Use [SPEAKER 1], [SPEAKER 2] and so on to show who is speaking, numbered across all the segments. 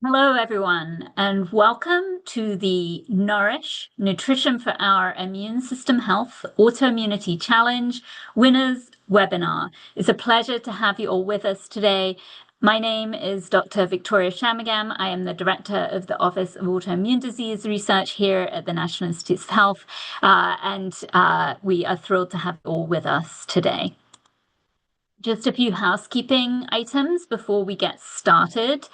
[SPEAKER 1] Hello, everyone, and welcome to the Nourish Nutrition for Our Immune System Health Autoimmunity Challenge Winners webinar. It's a pleasure to have you all with us today. My name is Dr. Victoria Shamagam. I am the Director of the Office of Autoimmune Disease Research here at the National Institutes of Health, and we are thrilled to have you all with us today. Just a few housekeeping items before we get started.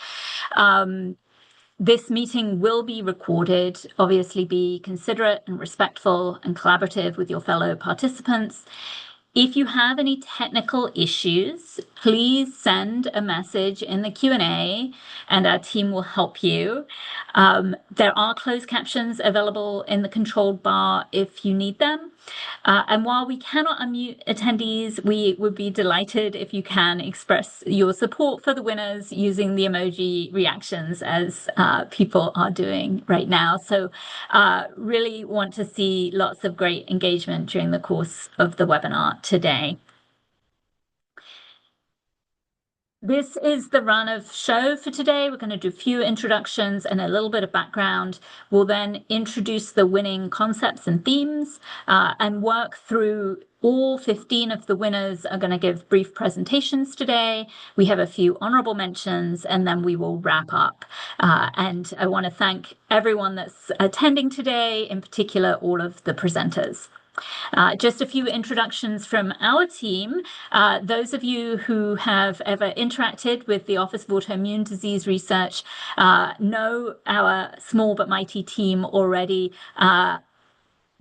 [SPEAKER 1] This meeting will be recorded. Obviously, be considerate and respectful and collaborative with your fellow participants. If you have any technical issues, please send a message in the Q&A and our team will help you. There are closed captions available in the controlled bar if you need them. And while we cannot unmute attendees, we would be delighted if you can express your support for the winners using the emoji reactions as people are doing right now. So really want to see lots of great engagement during the course of the webinar today. This is the run of show for today. We're going to do a few introductions and a little bit of background. We'll then introduce the winning concepts and themes and work through all 15 of the winners are going to give brief presentations today. We have a few honorable mentions, and then we will wrap up. And I want to thank everyone that's attending today, in particular, all of the presenters. Just a few introductions from our team. Those of you who have ever interacted with the Office of Autoimmune Disease Research know our small but mighty team already.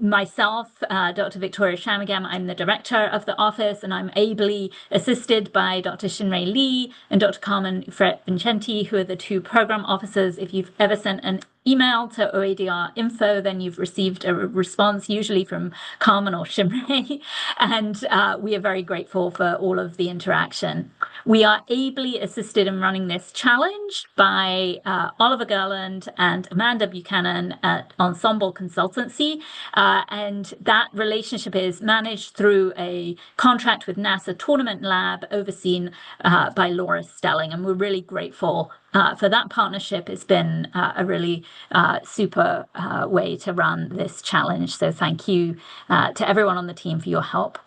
[SPEAKER 1] Myself, Dr. Victoria Shamagam, I'm the director of the office, and I'm ably assisted by Dr. Shinrei Lee and Dr. Carmen Fret Vincenti, who are the two program officers. If you've ever sent an email to OADR info, then you've received a response, usually from Carmen or Shinrei, and we are very grateful for all of the interaction. We are ably assisted in running this challenge by Oliver Gerland and Amanda Buchanan at Ensemble Consultancy, and that relationship is managed through a contract with NASA Tournament Lab overseen by Laura Stelling, and we're really grateful for that partnership. It's been a really super way to run this challenge. So thank you to everyone on the team for your help.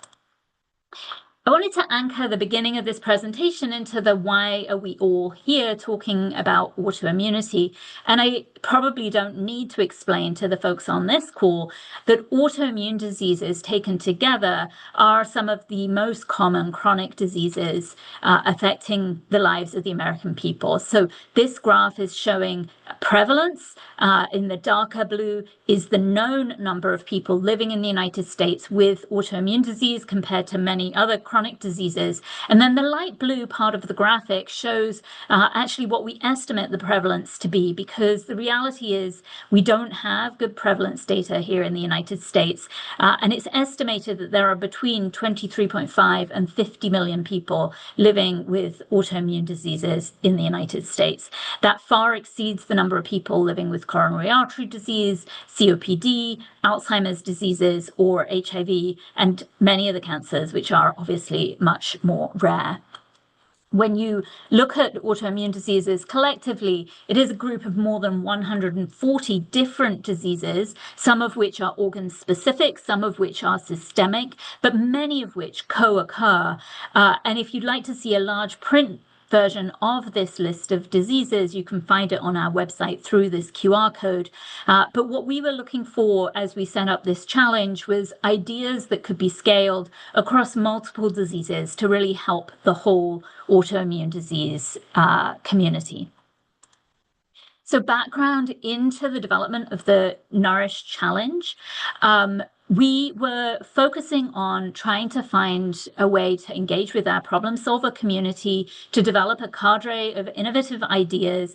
[SPEAKER 1] I wanted to anchor the beginning of this presentation into the why are we all here talking about autoimmunity. And I probably don't need to explain to the folks on this call that autoimmune diseases taken together are some of the most common chronic diseases affecting the lives of the American people. So this graph is showing prevalence. In the darker blue is the known number of people living in the United States with autoimmune disease compared to many other chronic diseases. And then the light blue part of the graphic shows actually what we estimate the prevalence to be, because the reality is we don't have good prevalence data here in the United States. And it's estimated that there are between 23.5 and 50 million people living with autoimmune diseases in the United States. That far exceeds the number of people living with coronary artery disease, COPD, Alzheimer's diseases, or HIV, and many of the cancers, which are obviously much more rare. When you look at autoimmune diseases collectively, it is a group of more than 140 different diseases, some of which are organ-specific, some of which are systemic, but many of which co-occur. And if you'd like to see a large print version of this list of diseases, you can find it on our website through this QR code. But what we were looking for as we set up this challenge was ideas that could be scaled across multiple diseases to really help the whole autoimmune disease community. So background into the development of the Nourish Challenge. We were focusing on trying to find a way to engage with our problem solver community to develop a cadre of innovative ideas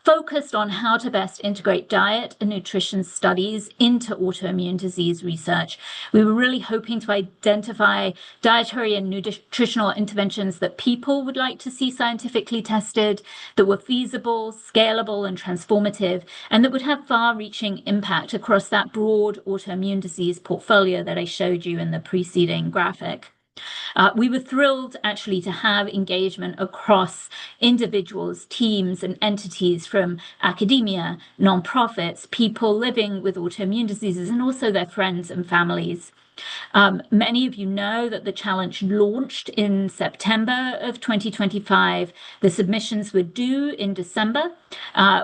[SPEAKER 1] focused on how to best integrate diet and nutrition studies into autoimmune disease research. We were really hoping to identify dietary and nutritional interventions that people would like to see scientifically tested, that were feasible, scalable, and transformative, and that would have far-reaching impact across that broad autoimmune disease portfolio that I showed you in the preceding graphic. We were thrilled actually to have engagement across individuals, teams, and entities from academia, nonprofits, people living with autoimmune diseases, and also their friends and families. Many of you know that the challenge launched in September of 2025. The submissions were due in December.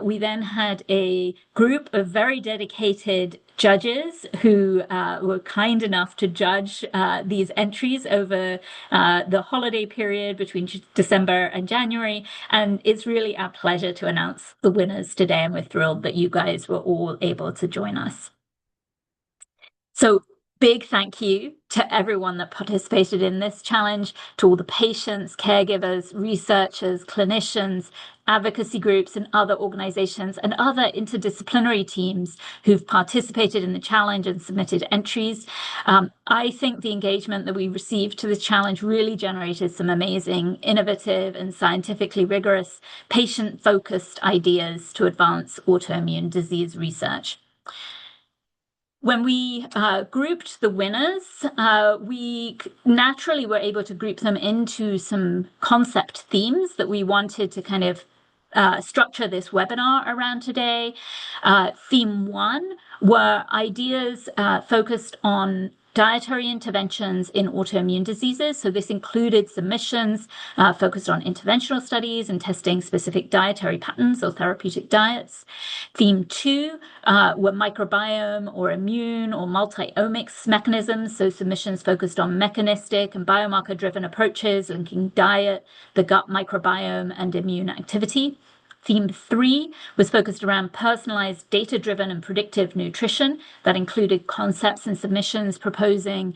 [SPEAKER 1] We then had a group of very dedicated judges who were kind enough to judge these entries over the holiday period between December and January. And it's really our pleasure to announce the winners today. And we're thrilled that you guys were all able to join us. So big thank you to everyone that participated in this challenge, to all the patients, caregivers, researchers, clinicians, advocacy groups, and other organizations and other interdisciplinary teams who've participated in the challenge and submitted entries. I think the engagement that we received to this challenge really generated some amazing, innovative, and scientifically rigorous, patient-focused ideas to advance autoimmune disease research. When we grouped the winners, we naturally were able to group them into some concept themes that we wanted to kind of structure this webinar around today. Theme 1 were ideas focused on dietary interventions in autoimmune diseases. So this included submissions focused on interventional studies and testing specific dietary patterns or therapeutic diets. Theme 2 were microbiome or immune or multi-omics mechanisms. So submissions focused on mechanistic and biomarker-driven approaches linking diet, the gut microbiome, and immune activity. Theme 3 was focused around personalized, data-driven, and predictive nutrition. That included concepts and submissions proposing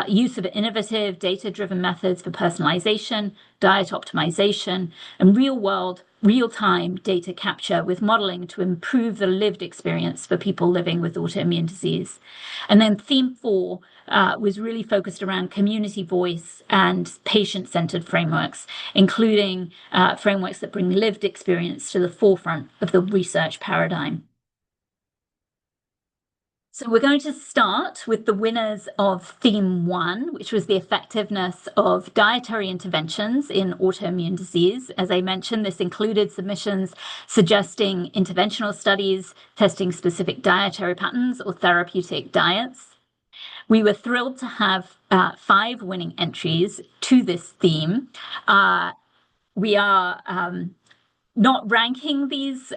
[SPEAKER 1] use of innovative, data-driven methods for personalization, diet optimization, and real-time data capture with modeling to improve the lived experience for people living with autoimmune disease. And then Theme 4 was really focused around community voice and patient-centered frameworks, including frameworks that bring lived experience to the forefront of the research paradigm. So we're going to start with the winners of Theme 1, which was the effectiveness of dietary interventions in autoimmune disease. As I mentioned, this included submissions suggesting interventional studies, testing specific dietary patterns or therapeutic diets. We were thrilled to have 5 winning entries to this theme. We are not ranking these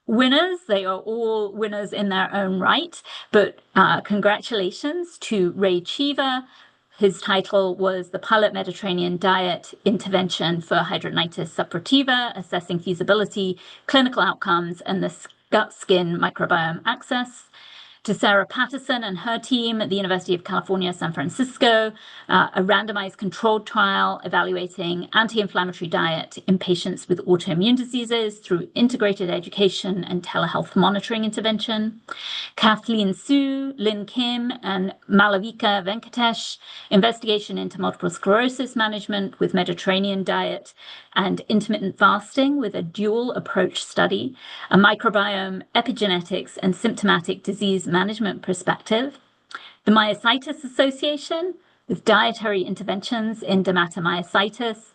[SPEAKER 1] winners. They are all winners in their own right, but congratulations to Ray Cheever. His title was The Pilot Mediterranean Diet Intervention for Hidradenitis Suppurativa, Assessing Feasibility, Clinical Outcomes, and the Gut-Skin Microbiome Access. To Sarah Patterson and her team at the University of California, San Francisco, a randomized controlled trial evaluating anti-inflammatory diet in patients with autoimmune diseases through integrated education and telehealth monitoring intervention. Kathleen Su, Lynn Kim, and Malavika Venkatesh, investigation into multiple sclerosis management with Mediterranean diet and intermittent fasting with a dual approach study, a microbiome, epigenetics, and symptomatic disease management perspective. The Myositis Association with dietary interventions in dermatomyositis,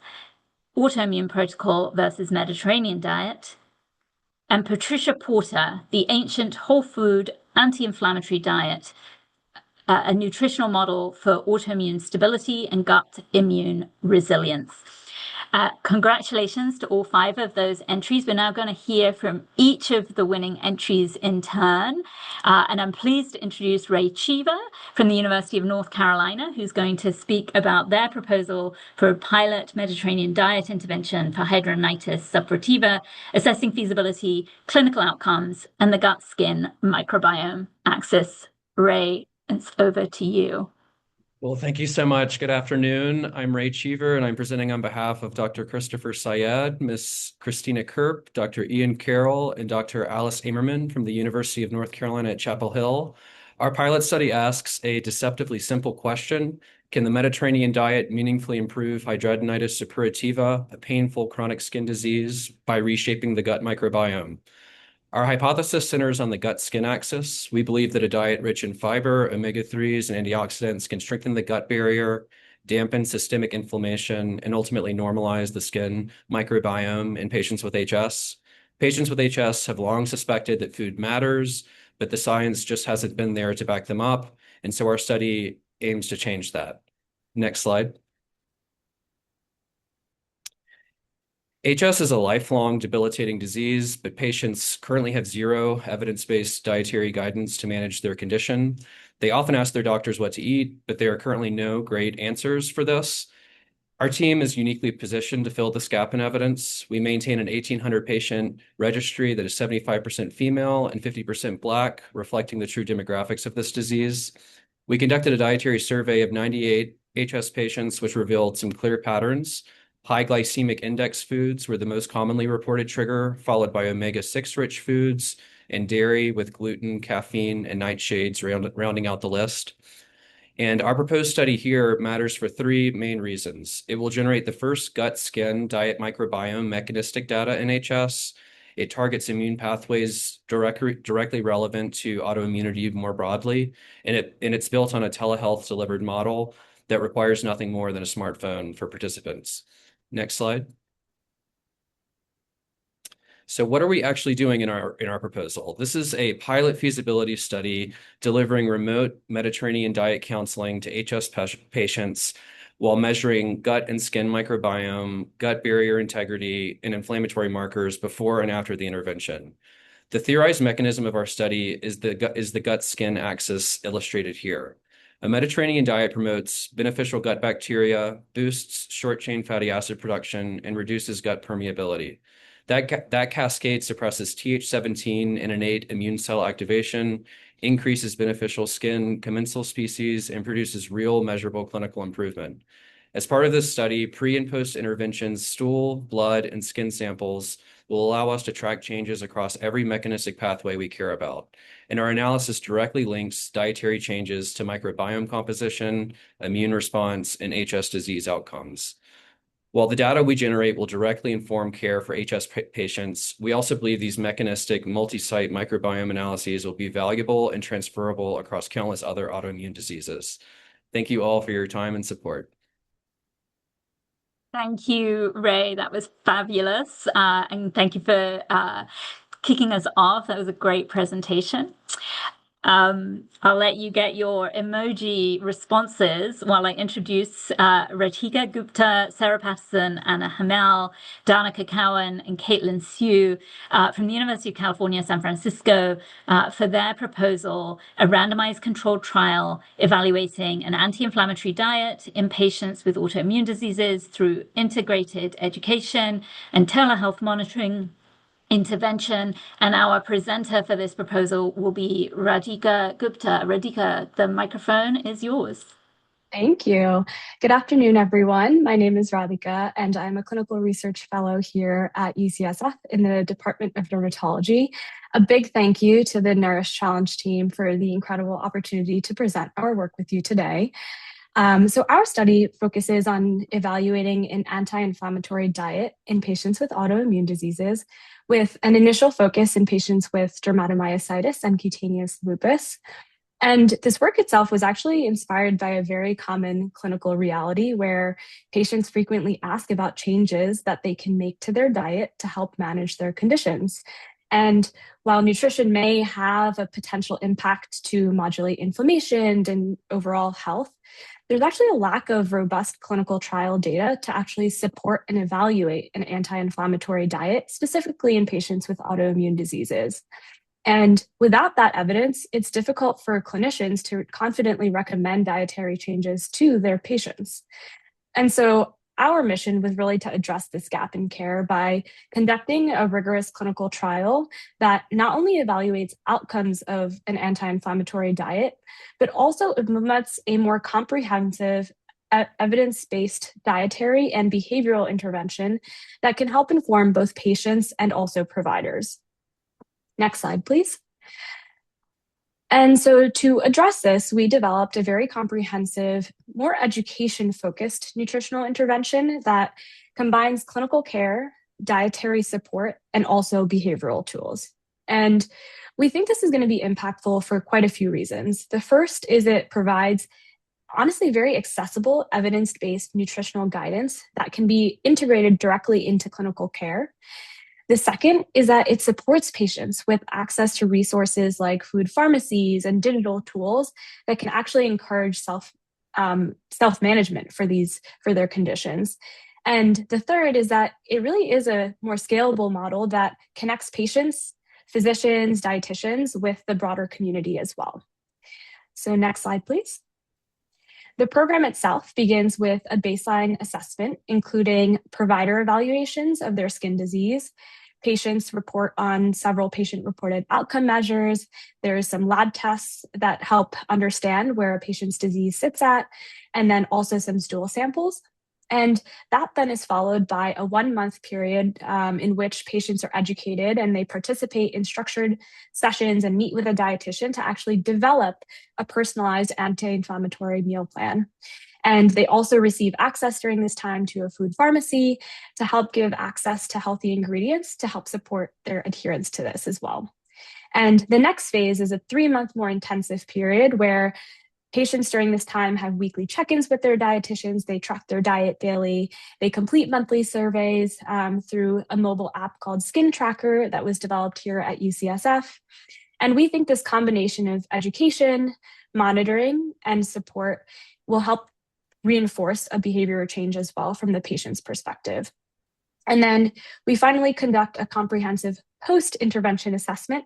[SPEAKER 1] autoimmune protocol versus Mediterranean diet. And Patricia Porter, the ancient whole food anti-inflammatory diet, a nutritional model for autoimmune stability and gut immune resilience. Congratulations to all 5 of those entries. We're now going to hear from each of the winning entries in turn. And I'm pleased to introduce Ray Cheever from the University of North Carolina, who's going to speak about their proposal for a pilot Mediterranean diet intervention for hidradenitis suppurativa, assessing feasibility, clinical outcomes, and the gut-skin microbiome axis. Ray, it's over to you.
[SPEAKER 2] Well, thank you so much. Good afternoon. I'm Ray Cheever, and I'm presenting on behalf of Dr. Christopher Syed, Ms. Christina Kerp, Dr. Ian Carroll, and Dr. Alice Amerman from the University of North Carolina at Chapel Hill. Our pilot study asks a deceptively simple question. Can the Mediterranean diet meaningfully improve hidradenitis suppurativa, a painful chronic skin disease, by reshaping the gut microbiome? Our hypothesis centers on the gut-skin axis. We believe that a diet rich in fiber, omega-3s, and antioxidants can strengthen the gut barrier, dampen systemic inflammation, and ultimately normalize the skin microbiome in patients with HS. Patients with HS have long suspected that food matters, but the science just hasn't been there to back them up. And so our study aims to change that. Next slide. HS is a lifelong debilitating disease, but patients currently have zero evidence-based dietary guidance to manage their condition. They often ask their doctors what to eat, but there are currently no great answers for this. Our team is uniquely positioned to fill this gap in evidence. We maintain an 1,800 patient registry that is 75% female and 50% Black, reflecting the true demographics of this disease. We conducted a dietary survey of 98 HS patients, which revealed some clear patterns. High glycemic index foods were the most commonly reported trigger, followed by omega-6 rich foods and dairy with gluten, caffeine, and nightshades rounding out the list. And our proposed study here matters for three main reasons. It will generate the first gut-skin diet microbiome mechanistic data in HS. It targets immune pathways directly relevant to autoimmunity more broadly, and it's built on a telehealth delivered model that requires nothing more than a smartphone for participants. Next slide. So what are we actually doing in our proposal? This is a pilot feasibility study delivering remote Mediterranean diet counseling to HS patients while measuring gut and skin microbiome, gut barrier integrity, and inflammatory markers before and after the intervention. The theorized mechanism of our study is the gut-skin axis illustrated here. A Mediterranean diet promotes beneficial gut bacteria, boosts short-chain fatty acid production, and reduces gut permeability. That cascade suppresses Th17 and innate immune cell activation, increases beneficial skin commensal species, and produces real measurable clinical improvement. As part of this study, pre- and post-interventions, stool, blood, and skin samples will allow us to track changes across every mechanistic pathway we care about. And our analysis directly links dietary changes to microbiome composition, immune response, and HS disease outcomes. While the data we generate will directly inform care for HS patients, we also believe these mechanistic multi-site microbiome analyses will be valuable and transferable across countless other autoimmune diseases. Thank you all for your time and support.
[SPEAKER 1] Thank you, Ray. That was fabulous. And thank you for kicking us off. That was a great presentation. I'll let you get your emoji responses while I introduce Ratika Gupta, Sarah Patterson, Anna Hamel, Dana Kakawan, and Caitlin Sue from the University of California, San Francisco for their proposal, a randomized controlled trial evaluating an anti-inflammatory diet in patients with autoimmune diseases through integrated education and telehealth monitoring intervention. And our presenter for this proposal will be Radhika Gupta. Radhika, the microphone is yours.
[SPEAKER 3] Thank you. Good afternoon, everyone. My name is Radhika, and I'm a clinical research fellow here at UCSF in the Department of Dermatology. A big thank you to the Nourish Challenge team for the incredible opportunity to present our work with you today. So our study focuses on evaluating an anti-inflammatory diet in patients with autoimmune diseases, with an initial focus in patients with dermatomyositis and cutaneous lupus. And this work itself was actually inspired by a very common clinical reality where patients frequently ask about changes that they can make to their diet to help manage their conditions. And while nutrition may have a potential impact to modulate inflammation and overall health, there's actually a lack of robust clinical trial data to actually support and evaluate an anti-inflammatory diet, specifically in patients with autoimmune diseases. And without that evidence, it's difficult for clinicians to confidently recommend dietary changes to their patients. And so our mission was really to address this gap in care by conducting a rigorous clinical trial that not only evaluates outcomes of an anti-inflammatory diet, but also implements a more comprehensive evidence-based dietary and behavioral intervention that can help inform both patients and also providers. Next slide, please. And so to address this, we developed a very comprehensive, more education-focused nutritional intervention that combines clinical care, dietary support, and also behavioral tools. And we think this is going to be impactful for quite a few reasons. The first is it provides honestly very accessible evidence-based nutritional guidance that can be integrated directly into clinical care. The second is that it supports patients with access to resources like food pharmacies and digital tools that can actually encourage self-management for their conditions. And the third is that it really is a more scalable model that connects patients, physicians, dietitians with the broader community as well. So next slide, please. The program itself begins with a baseline assessment, including provider evaluations of their skin disease. Patients report on several patient-reported outcome measures. There's some lab tests that help understand where a patient's disease sits at, and then also some stool samples. And that then is followed by a 1-month period in which patients are educated and they participate in structured sessions and meet with a dietitian to actually develop a personalized anti-inflammatory meal plan. And they also receive access during this time to a food pharmacy to help give access to healthy ingredients to help support their adherence to this as well. And the next phase is a 3-month more intensive period where patients during this time have weekly check-ins with their dietitians. They track their diet daily. They complete monthly surveys through a mobile app called Skin Tracker that was developed here at UCSF. And we think this combination of education, monitoring, and support will help reinforce a behavior change as well from the patient's perspective. And then we finally conduct a comprehensive post-intervention assessment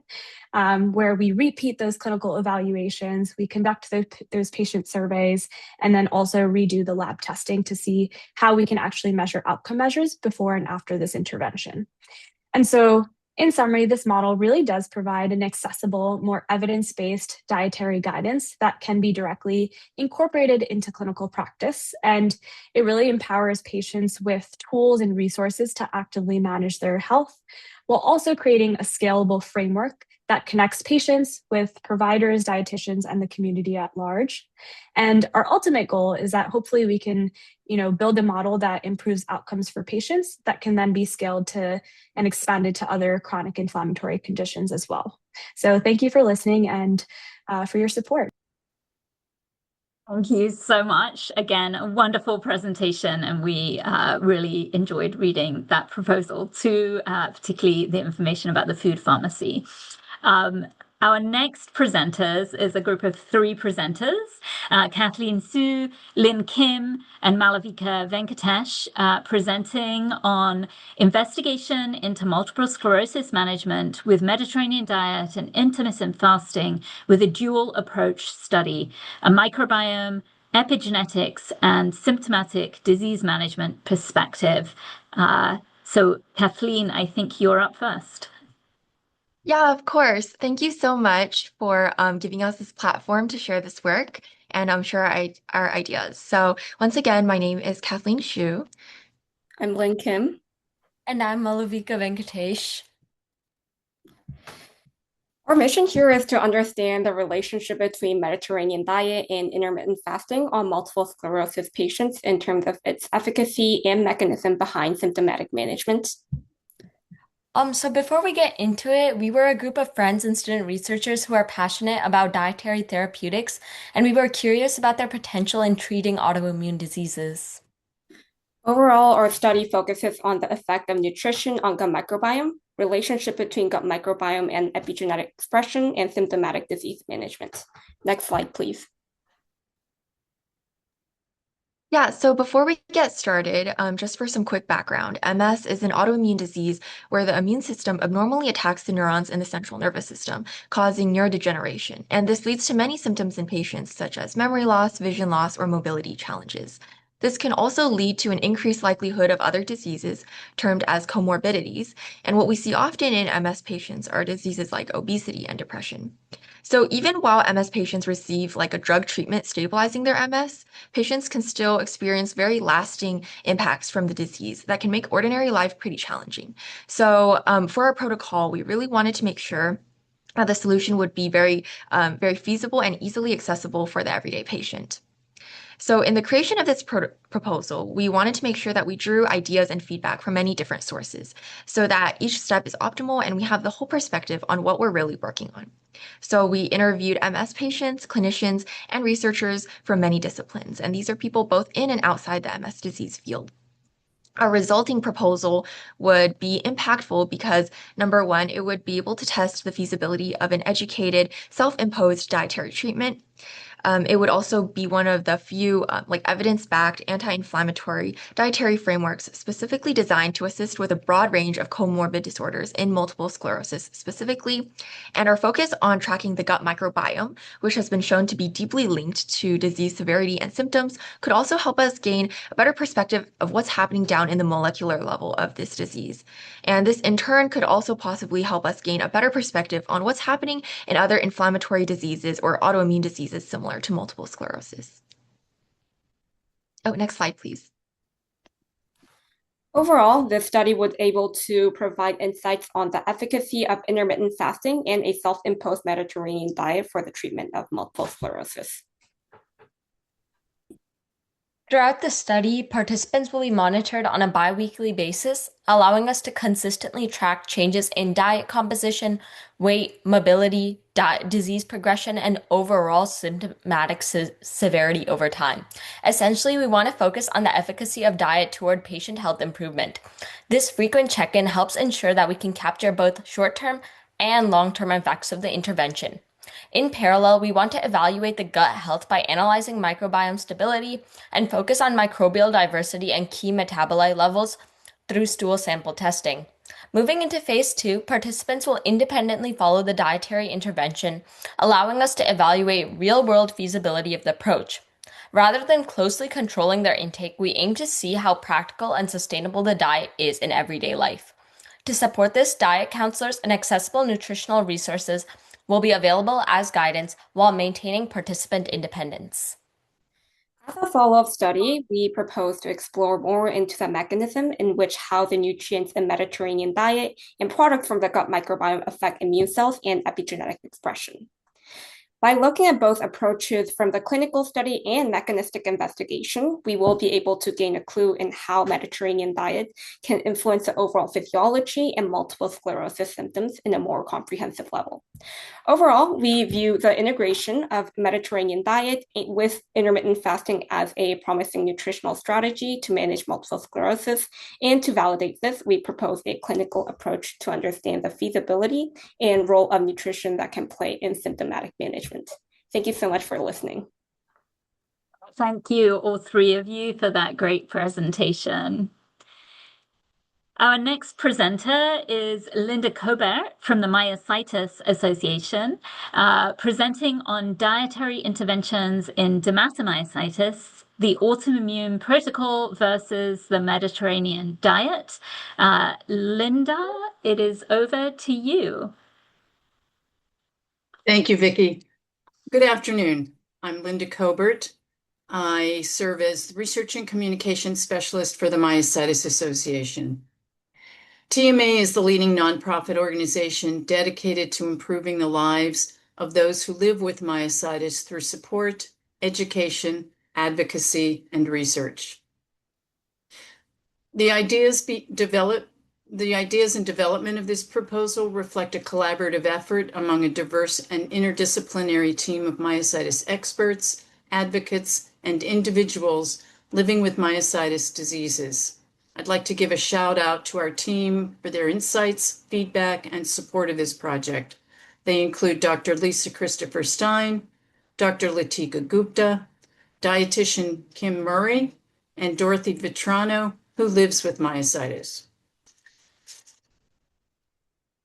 [SPEAKER 3] where we repeat those clinical evaluations, we conduct those patient surveys, and then also redo the lab testing to see how we can actually measure outcome measures before and after this intervention. And so in summary, this model really does provide an accessible, more evidence-based dietary guidance that can be directly incorporated into clinical practice. And it really empowers patients with tools and resources to actively manage their health, while also creating a scalable framework that connects patients with providers, dietitians, and the community at large. And our ultimate goal is that hopefully we can, build a model that improves outcomes for patients that can then be scaled to and expanded to other chronic inflammatory conditions as well. So thank you for listening and for your support.
[SPEAKER 1] Thank you so much. Again, a wonderful presentation, and we really enjoyed reading that proposal too, particularly the information about the food pharmacy. Our next presenters is a group of 3 presenters, Kathleen Su, Lynn Kim, and Malavika Venkatesh, presenting on investigation into multiple sclerosis management with Mediterranean diet and intermittent fasting with a dual approach study, a microbiome, epigenetics, and symptomatic disease management perspective. So Kathleen, I think you're up first.
[SPEAKER 4] Yeah, of course. Thank you so much for giving us this platform to share this work and share our ideas. So once again, my name is Kathleen Xu.
[SPEAKER 5] I'm Lynn Kim.
[SPEAKER 6] And I'm Malavika Venkatesh.
[SPEAKER 5] Our mission here is to understand the relationship between Mediterranean diet and intermittent fasting on multiple sclerosis patients in terms of its efficacy and mechanism behind symptomatic management.
[SPEAKER 6] So before we get into it, we were a group of friends and student researchers who are passionate about dietary therapeutics, and we were curious about their potential in treating autoimmune diseases.
[SPEAKER 5] Overall, our study focuses on the effect of nutrition on gut microbiome, relationship between gut microbiome and epigenetic expression, and symptomatic disease management. Next slide, please.
[SPEAKER 4] Yeah, so before we get started, just for some quick background, MS is an autoimmune disease where the immune system abnormally attacks the neurons in the central nervous system, causing neurodegeneration. And this leads to many symptoms in patients, such as memory loss, vision loss, or mobility challenges. This can also lead to an increased likelihood of other diseases termed as comorbidities. And what we see often in MS patients are diseases like obesity and depression. So even while MS patients receive like a drug treatment stabilizing their MS, patients can still experience very lasting impacts from the disease that can make ordinary life pretty challenging. So for our protocol, we really wanted to make sure that the solution would be very feasible and easily accessible for the everyday patient. So in the creation of this proposal, we wanted to make sure that we drew ideas and feedback from many different sources so that each step is optimal and we have the whole perspective on what we're really working on. So we interviewed MS patients, clinicians, and researchers from many disciplines, and these are people both in and outside the MS disease field. Our resulting proposal would be impactful because, number one, it would be able to test the feasibility of an educated, self-imposed dietary treatment. It would also be one of the few evidence-backed anti-inflammatory dietary frameworks specifically designed to assist with a broad range of comorbid disorders in multiple sclerosis specifically. And our focus on tracking the gut microbiome, which has been shown to be deeply linked to disease severity and symptoms, could also help us gain a better perspective of what's happening down in the molecular level of this disease. And this in turn could also possibly help us gain a better perspective on what's happening in other inflammatory diseases or autoimmune diseases similar to multiple sclerosis. Oh, next slide, please.
[SPEAKER 5] Overall, this study was able to provide insights on the efficacy of intermittent fasting and a self-imposed Mediterranean diet for the treatment of multiple sclerosis.
[SPEAKER 6] Throughout the study, participants will be monitored on a biweekly basis, allowing us to consistently track changes in diet composition, weight, mobility, disease progression, and overall symptomatic severity over time. Essentially, we want to focus on the efficacy of diet toward patient health improvement. This frequent check-in helps ensure that we can capture both short-term and long-term effects of the intervention. In parallel, we want to evaluate the gut health by analyzing microbiome stability and focus on microbial diversity and key metabolite levels through stool sample testing. Moving into phase 2, participants will independently follow the dietary intervention, allowing us to evaluate real-world feasibility of the approach. Rather than closely controlling their intake, we aim to see how practical and sustainable the diet is in everyday life. To support this, diet counselors and accessible nutritional resources will be available as guidance while maintaining participant independence.
[SPEAKER 5] As a follow-up study, we propose to explore more into the mechanism in which how the nutrients in Mediterranean diet and products from the gut microbiome affect immune cells and epigenetic expression. By looking at both approaches from the clinical study and mechanistic investigation, we will be able to gain a clue in how Mediterranean diet can influence the overall physiology and multiple sclerosis symptoms in a more comprehensive level. Overall, we view the integration of Mediterranean diet with intermittent fasting as a promising nutritional strategy to manage multiple sclerosis. And to validate this, we propose a clinical approach to understand the feasibility and role of nutrition that can play in symptomatic management. Thank you so much for listening.
[SPEAKER 1] Thank you, all three of you, for that great presentation. Our next presenter is Linda Cobert from the Myositis Association, presenting on dietary interventions in dermatomyositis, the autoimmune protocol versus the Mediterranean diet. Linda, it is over to you.
[SPEAKER 7] Thank you, Vicki. Good afternoon. I'm Linda Cobert. I serve as the Research and Communications Specialist for the Myositis Association. TMA is the leading nonprofit organization dedicated to improving the lives of those who live with myositis through support, education, advocacy, and research. The ideas and development of this proposal reflect a collaborative effort among a diverse and interdisciplinary team of myositis experts, advocates, and individuals living with myositis diseases. I'd like to give a shout out to our team for their insights, feedback, and support of this project. They include Dr. Lisa Christopher Stein, Dr. Latika Gupta, dietitian Kim Murray, and Dorothy Vitrano, who lives with myositis.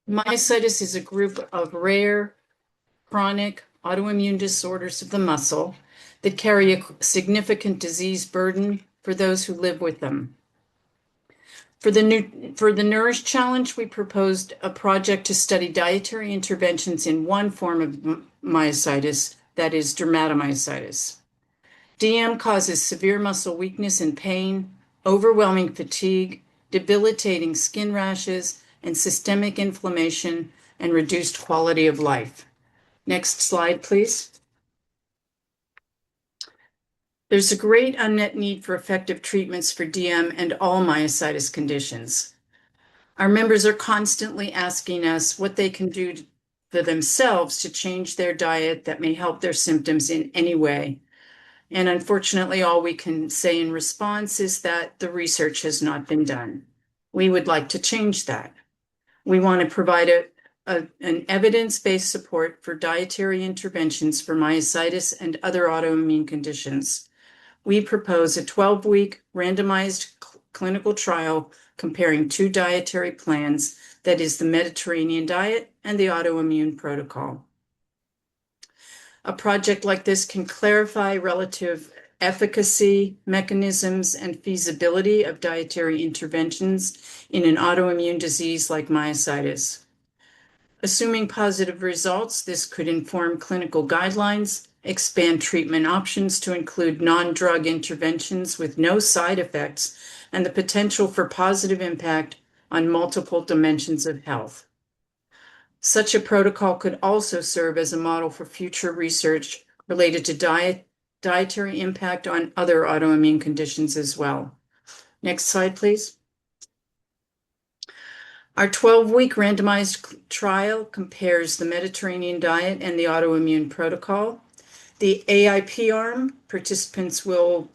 [SPEAKER 7] Myositis is a group of rare, chronic autoimmune disorders of the muscle that carry a significant disease burden for those who live with them. For the NOURISH Challenge, we proposed a project to study dietary interventions in one form of myositis, that is dermatomyositis. DM causes severe muscle weakness and pain, overwhelming fatigue, debilitating skin rashes, and systemic inflammation and reduced quality of life. Next slide, please. There's a great unmet need for effective treatments for DM and all myositis conditions. Our members are constantly asking us what they can do for themselves to change their diet that may help their symptoms in any way. And unfortunately, all we can say in response is that the research has not been done. We would like to change that. We want to provide an evidence-based support for dietary interventions for myositis and other autoimmune conditions. We propose a 12-week randomized clinical trial comparing two dietary plans, that is the Mediterranean diet and the autoimmune protocol. A project like this can clarify relative efficacy, mechanisms, and feasibility of dietary interventions in an autoimmune disease like myositis. Assuming positive results, this could inform clinical guidelines, expand treatment options to include non-drug interventions with no side effects, and the potential for positive impact on multiple dimensions of health. Such a protocol could also serve as a model for future research related to dietary impact on other autoimmune conditions as well. Next slide, please. Our 12-week randomized trial compares the Mediterranean diet and the autoimmune protocol. The AIP arm, participants will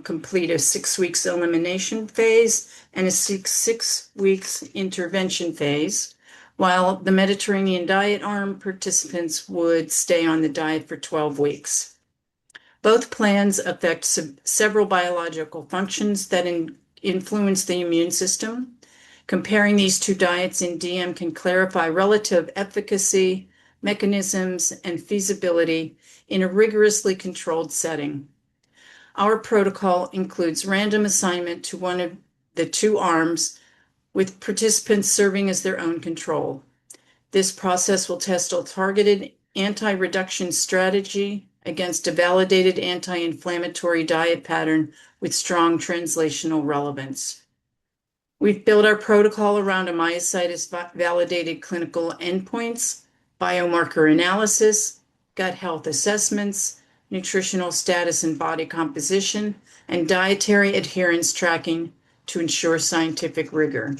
[SPEAKER 7] complete a 6 weeks elimination phase and a six weeks intervention phase, while the Mediterranean diet arm, participants would stay on the diet for 12 weeks. Both plans affect several biological functions that influence the immune system. Comparing these two diets in DM can clarify relative efficacy, mechanisms, and feasibility in a rigorously controlled setting. Our protocol includes random assignment to one of the two arms, with participants serving as their own control. This process will test a targeted anti-reduction strategy against a validated anti-inflammatory diet pattern with strong translational relevance. We've built our protocol around a myositis validated clinical endpoints, biomarker analysis, gut health assessments, nutritional status and body composition, and dietary adherence tracking to ensure scientific rigor.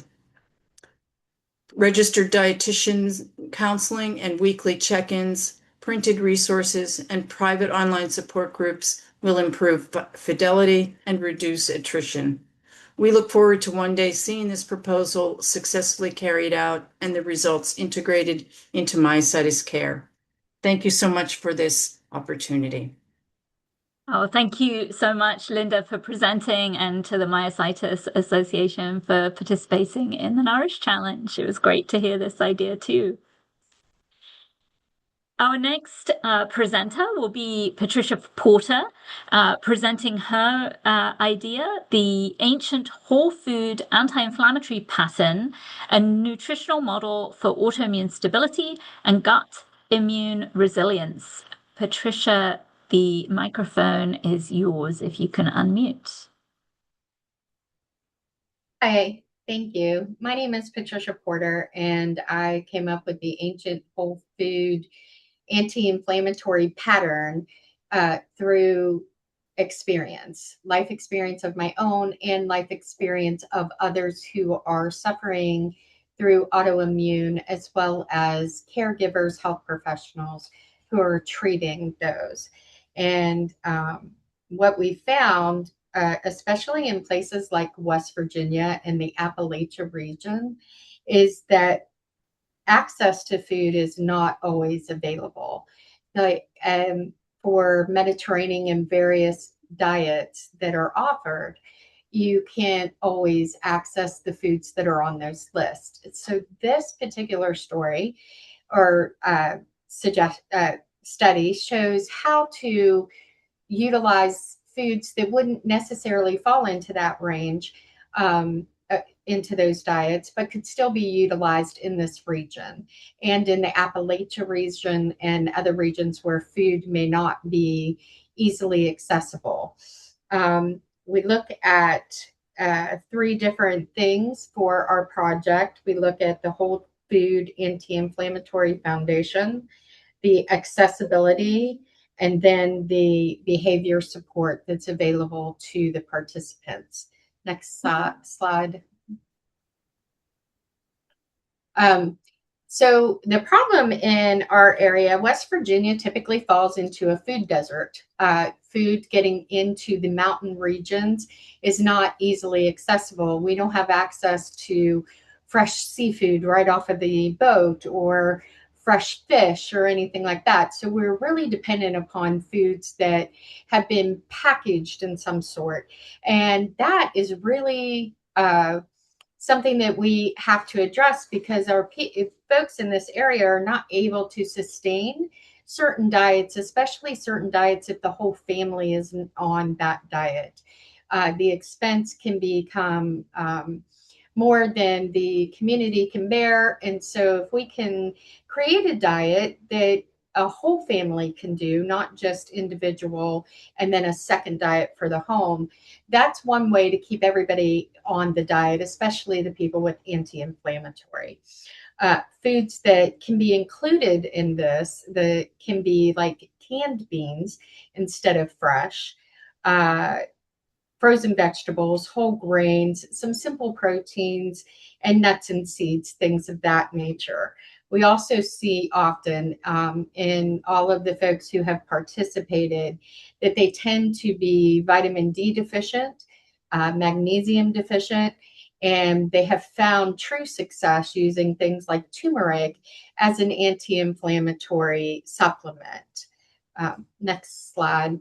[SPEAKER 7] Registered dietitians counseling and weekly check-ins, printed resources, and private online support groups will improve fidelity and reduce attrition. We look forward to one day seeing this proposal successfully carried out and the results integrated into myositis care. Thank you so much for this opportunity.
[SPEAKER 1] Oh, thank you so much, Linda, for presenting, and to the Myositis Association for participating in the Nourish Challenge. It was great to hear this idea too. Our next presenter will be Patricia Porter, presenting her idea, the ancient whole food anti-inflammatory pattern, a nutritional model for autoimmune stability and gut immune resilience. Patricia, the microphone is yours if you can unmute.
[SPEAKER 8] Hi, thank you. My name is Patricia Porter, and I came up with the ancient whole food anti-inflammatory pattern through experience, life experience of my own and life experience of others who are suffering through autoimmune, as well as caregivers, health professionals who are treating those. And what we found, especially in places like West Virginia and the Appalachia region, is that access to food is not always available. Like for Mediterranean and various diets that are offered, you can't always access the foods that are on those lists. So this particular story or study shows how to utilize foods that wouldn't necessarily fall into that range, into those diets, but could still be utilized in this region and in the Appalachia region and other regions where food may not be easily accessible. We look at 3 different things for our project. We look at the Whole Food Anti-Inflammatory Foundation, the accessibility, and then the behavior support that's available to the participants. Next slide. So the problem in our area, West Virginia typically falls into a food desert. Food getting into the mountain regions is not easily accessible. We don't have access to fresh seafood right off of the boat or fresh fish or anything like that. So we're really dependent upon foods that have been packaged in some sort. And that is really something that we have to address, because our folks in this area are not able to sustain certain diets, especially certain diets if the whole family is on that diet. The expense can become more than the community can bear. And so if we can create a diet that a whole family can do, not just individual, and then a second diet for the home, that's one way to keep everybody on the diet, especially the people with anti-inflammatory. Foods that can be included in this, that can be like canned beans instead of fresh, frozen vegetables, whole grains, some simple proteins, and nuts and seeds, things of that nature. We also see often in all of the folks who have participated that they tend to be vitamin D deficient, magnesium deficient, and they have found true success using things like turmeric as an anti-inflammatory supplement. Next slide.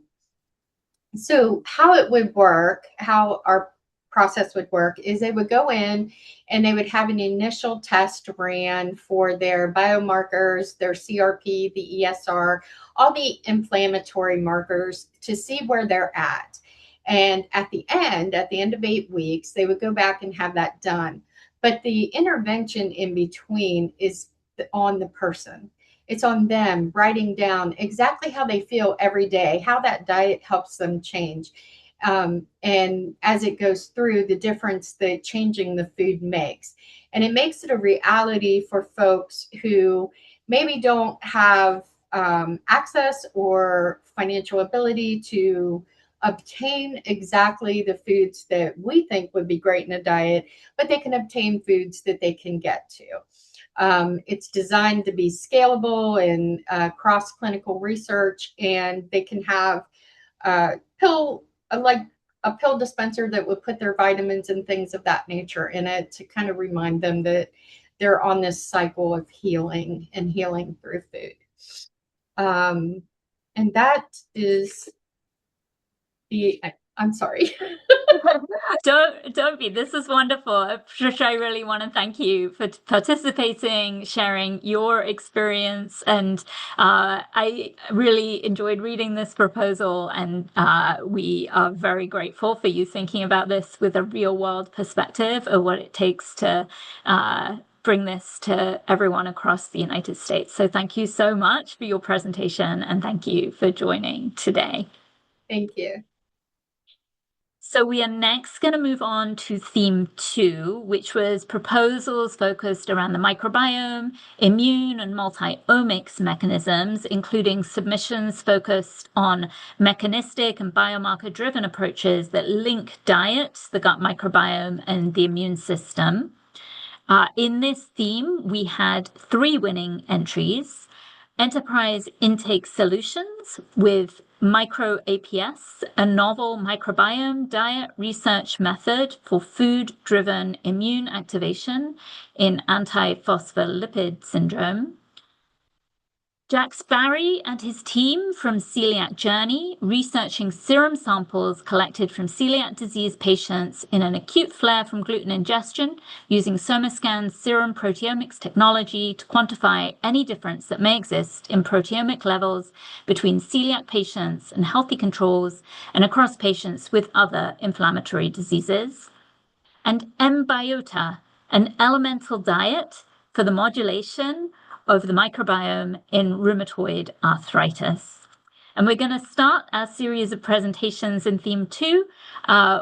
[SPEAKER 8] So how it would work, how our process would work, is they would go in and they would have an initial test ran for their biomarkers, their CRP, the ESR, all the inflammatory markers, to see where they're at. And at the end of 8 weeks, they would go back and have that done. But the intervention in between is on the person. It's on them writing down exactly how they feel every day, how that diet helps them change. And as it goes through, the difference that changing the food makes. And it makes it a reality for folks who maybe don't have access or financial ability to obtain exactly the foods that we think would be great in a diet, but they can obtain foods that they can get to. It's designed to be scalable and cross-clinical research, and they can have like a pill dispenser that would put their vitamins and things of that nature in it to kind of remind them that they're on this cycle of healing and healing through food. And that is I'm sorry.
[SPEAKER 1] Don't be. This is wonderful. Patricia, I really want to thank you for participating, sharing your experience. And I really enjoyed reading this proposal. And we are very grateful for you thinking about this with a real world perspective of what it takes to bring this to everyone across the United States. So thank you so much for your presentation, and thank you for joining today.
[SPEAKER 8] Thank you.
[SPEAKER 1] So we are next going to move on to theme 2, which was proposals focused around the microbiome, immune and multi-omics mechanisms, including submissions focused on mechanistic and biomarker-driven approaches that link diet, the gut microbiome, and the immune system. In this theme, we had 3 winning entries: Enterprise Intake Solutions with Micro-APS, a novel microbiome diet research method for food-driven immune activation in antiphospholipid syndrome. Jack Sparry and his team from Celiac Journey, researching serum samples collected from celiac disease patients in an acute flare from gluten ingestion, using SomaScan's serum proteomics technology to quantify any difference that may exist in proteomic levels between celiac patients and healthy controls, and across patients with other inflammatory diseases. And M-Biota, an elemental diet for the modulation of the microbiome in rheumatoid arthritis. And we're going to start our series of presentations in theme 2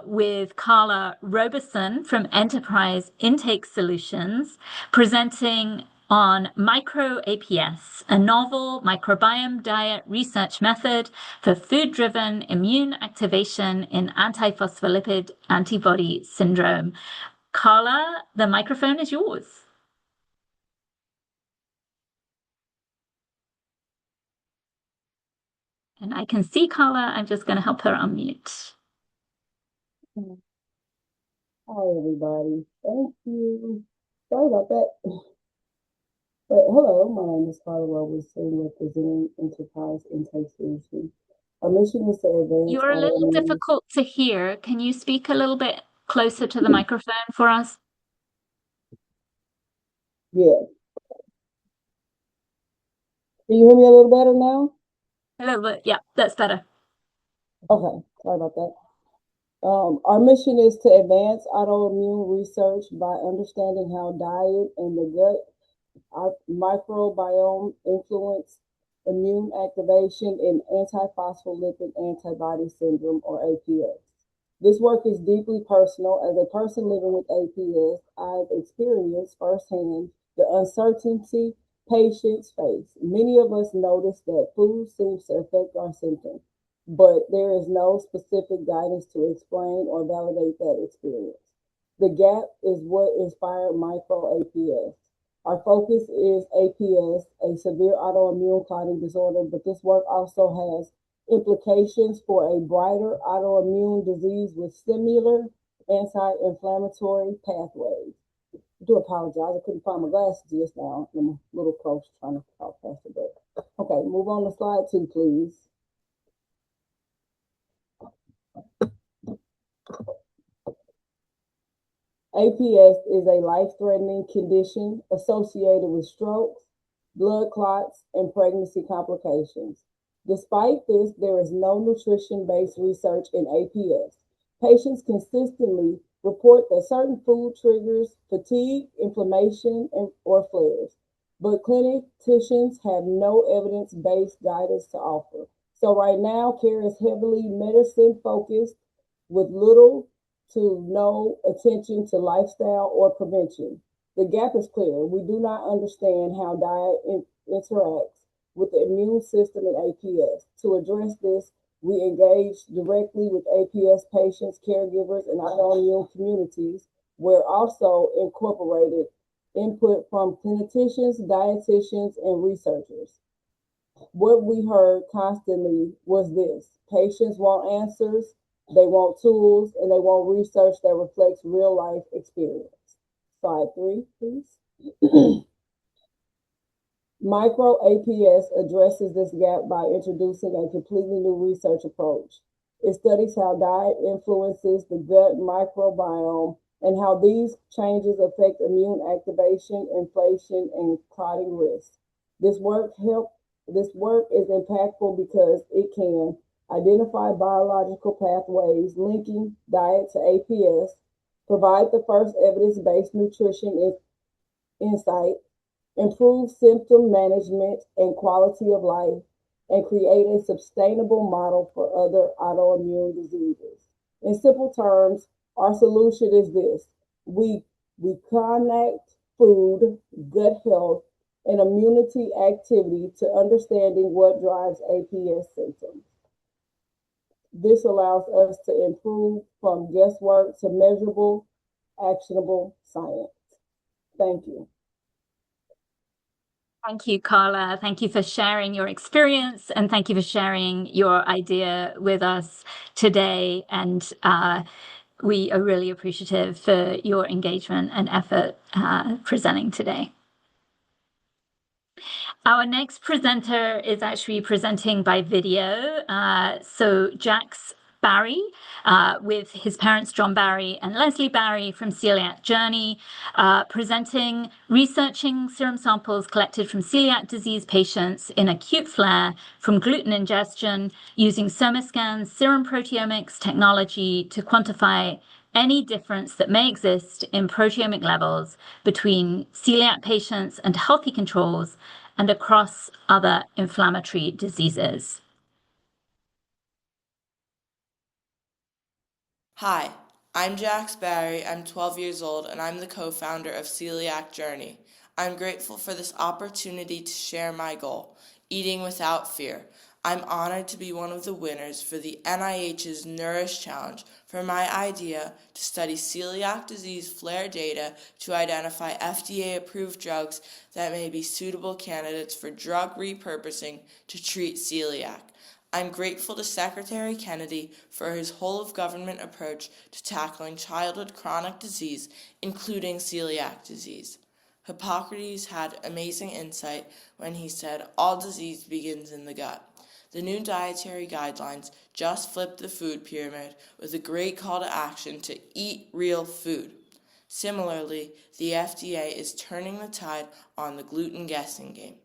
[SPEAKER 1] with Carla Robeson from Enterprise Intake Solutions, presenting on micro-APS, a novel microbiome diet research method for food-driven immune activation in antiphospholipid antibody syndrome. Carla, the microphone is yours. And I can see Carla. I'm just going to help her unmute.
[SPEAKER 9] Hi, everybody. Thank you. Sorry about that. But hello, my name is Carla Robertson, representing Enterprise Intake Solutions. Our mission is to advance.
[SPEAKER 1] You're a little difficult to hear. Can you speak a little bit closer to the microphone for us?
[SPEAKER 9] Yeah. Can you hear me a little better now?
[SPEAKER 1] A little bit. Yeah, that's better.
[SPEAKER 9] Okay. Sorry about that. Our mission is to advance autoimmune research by understanding how diet and the gut microbiome influence immune activation in antiphospholipid antibody syndrome, or APS. This work is deeply personal. As a person living with APS, I've experienced firsthand the uncertainty patients face. Many of us notice that food seems to affect our symptoms, but there is no specific guidance to explain or validate that experience. The gap is what inspired micro-APS. Our focus is APS, a severe autoimmune clotting disorder, but this work also has implications for a brighter autoimmune disease with similar anti-inflammatory pathways. I do apologize, I couldn't find my glasses just now. I'm a little close trying to talk faster, but okay, move on to slide 2, please. APS is a life-threatening condition associated with strokes, blood clots, and pregnancy complications. Despite this, there is no nutrition-based research in APS. Patients consistently report that certain food triggers fatigue, inflammation, or flares, but clinicians have no evidence-based guidance to offer. So right now, care is heavily medicine-focused with little to no attention to lifestyle or prevention. The gap is clear. We do not understand how diet interacts with the immune system in APS. To address this, we engage directly with APS patients, caregivers, and autoimmune communities, where also incorporated input from clinicians, dietitians, and researchers. What we heard constantly was this: patients want answers, they want tools, and they want research that reflects real life experience. Slide 3, please. Micro-APS addresses this gap by introducing a completely new research approach. It studies how diet influences the gut microbiome and how these changes affect immune activation, inflation, and clotting risk. This work is impactful because it can identify biological pathways linking diet to APS, provide the first evidence-based nutrition insight, improve symptom management and quality of life, and create a sustainable model for other autoimmune diseases. In simple terms, our solution is this: we connect food, gut health, and immunity activity to understanding what drives APS symptoms. This allows us to improve from guesswork to measurable, actionable science. Thank you.
[SPEAKER 1] Thank you, Carla. Thank you for sharing your experience, and thank you for sharing your idea with us today. And we are really appreciative for your engagement and effort presenting today. Our next presenter is actually presenting by video. So Jax Barry, with his parents John Barry and Leslie Barry from Celiac Journey, presenting researching serum samples collected from celiac disease patients in acute flare from gluten ingestion using SomaScan's serum proteomics technology to quantify any difference that may exist in proteomic levels between celiac patients and healthy controls and across other inflammatory diseases.
[SPEAKER 10] Hi, I'm Jax Barry. I'm 12 years old and I'm the co-founder of Celiac Journey. I'm grateful for this opportunity to share my goal, eating without fear. I'm honored to be one of the winners for the NIH's Nourish Challenge for my idea to study celiac disease flare data to identify FDA-approved drugs that may be suitable candidates for drug repurposing to treat celiac. I'm grateful to Secretary Kennedy for his whole-of-government approach to tackling childhood chronic disease, including celiac disease. Hippocrates had amazing insight when he said, "All disease begins in the gut." The new dietary guidelines just flipped the food pyramid with a great call to action to eat real food. Similarly, the FDA is turning the tide on the gluten guessing game.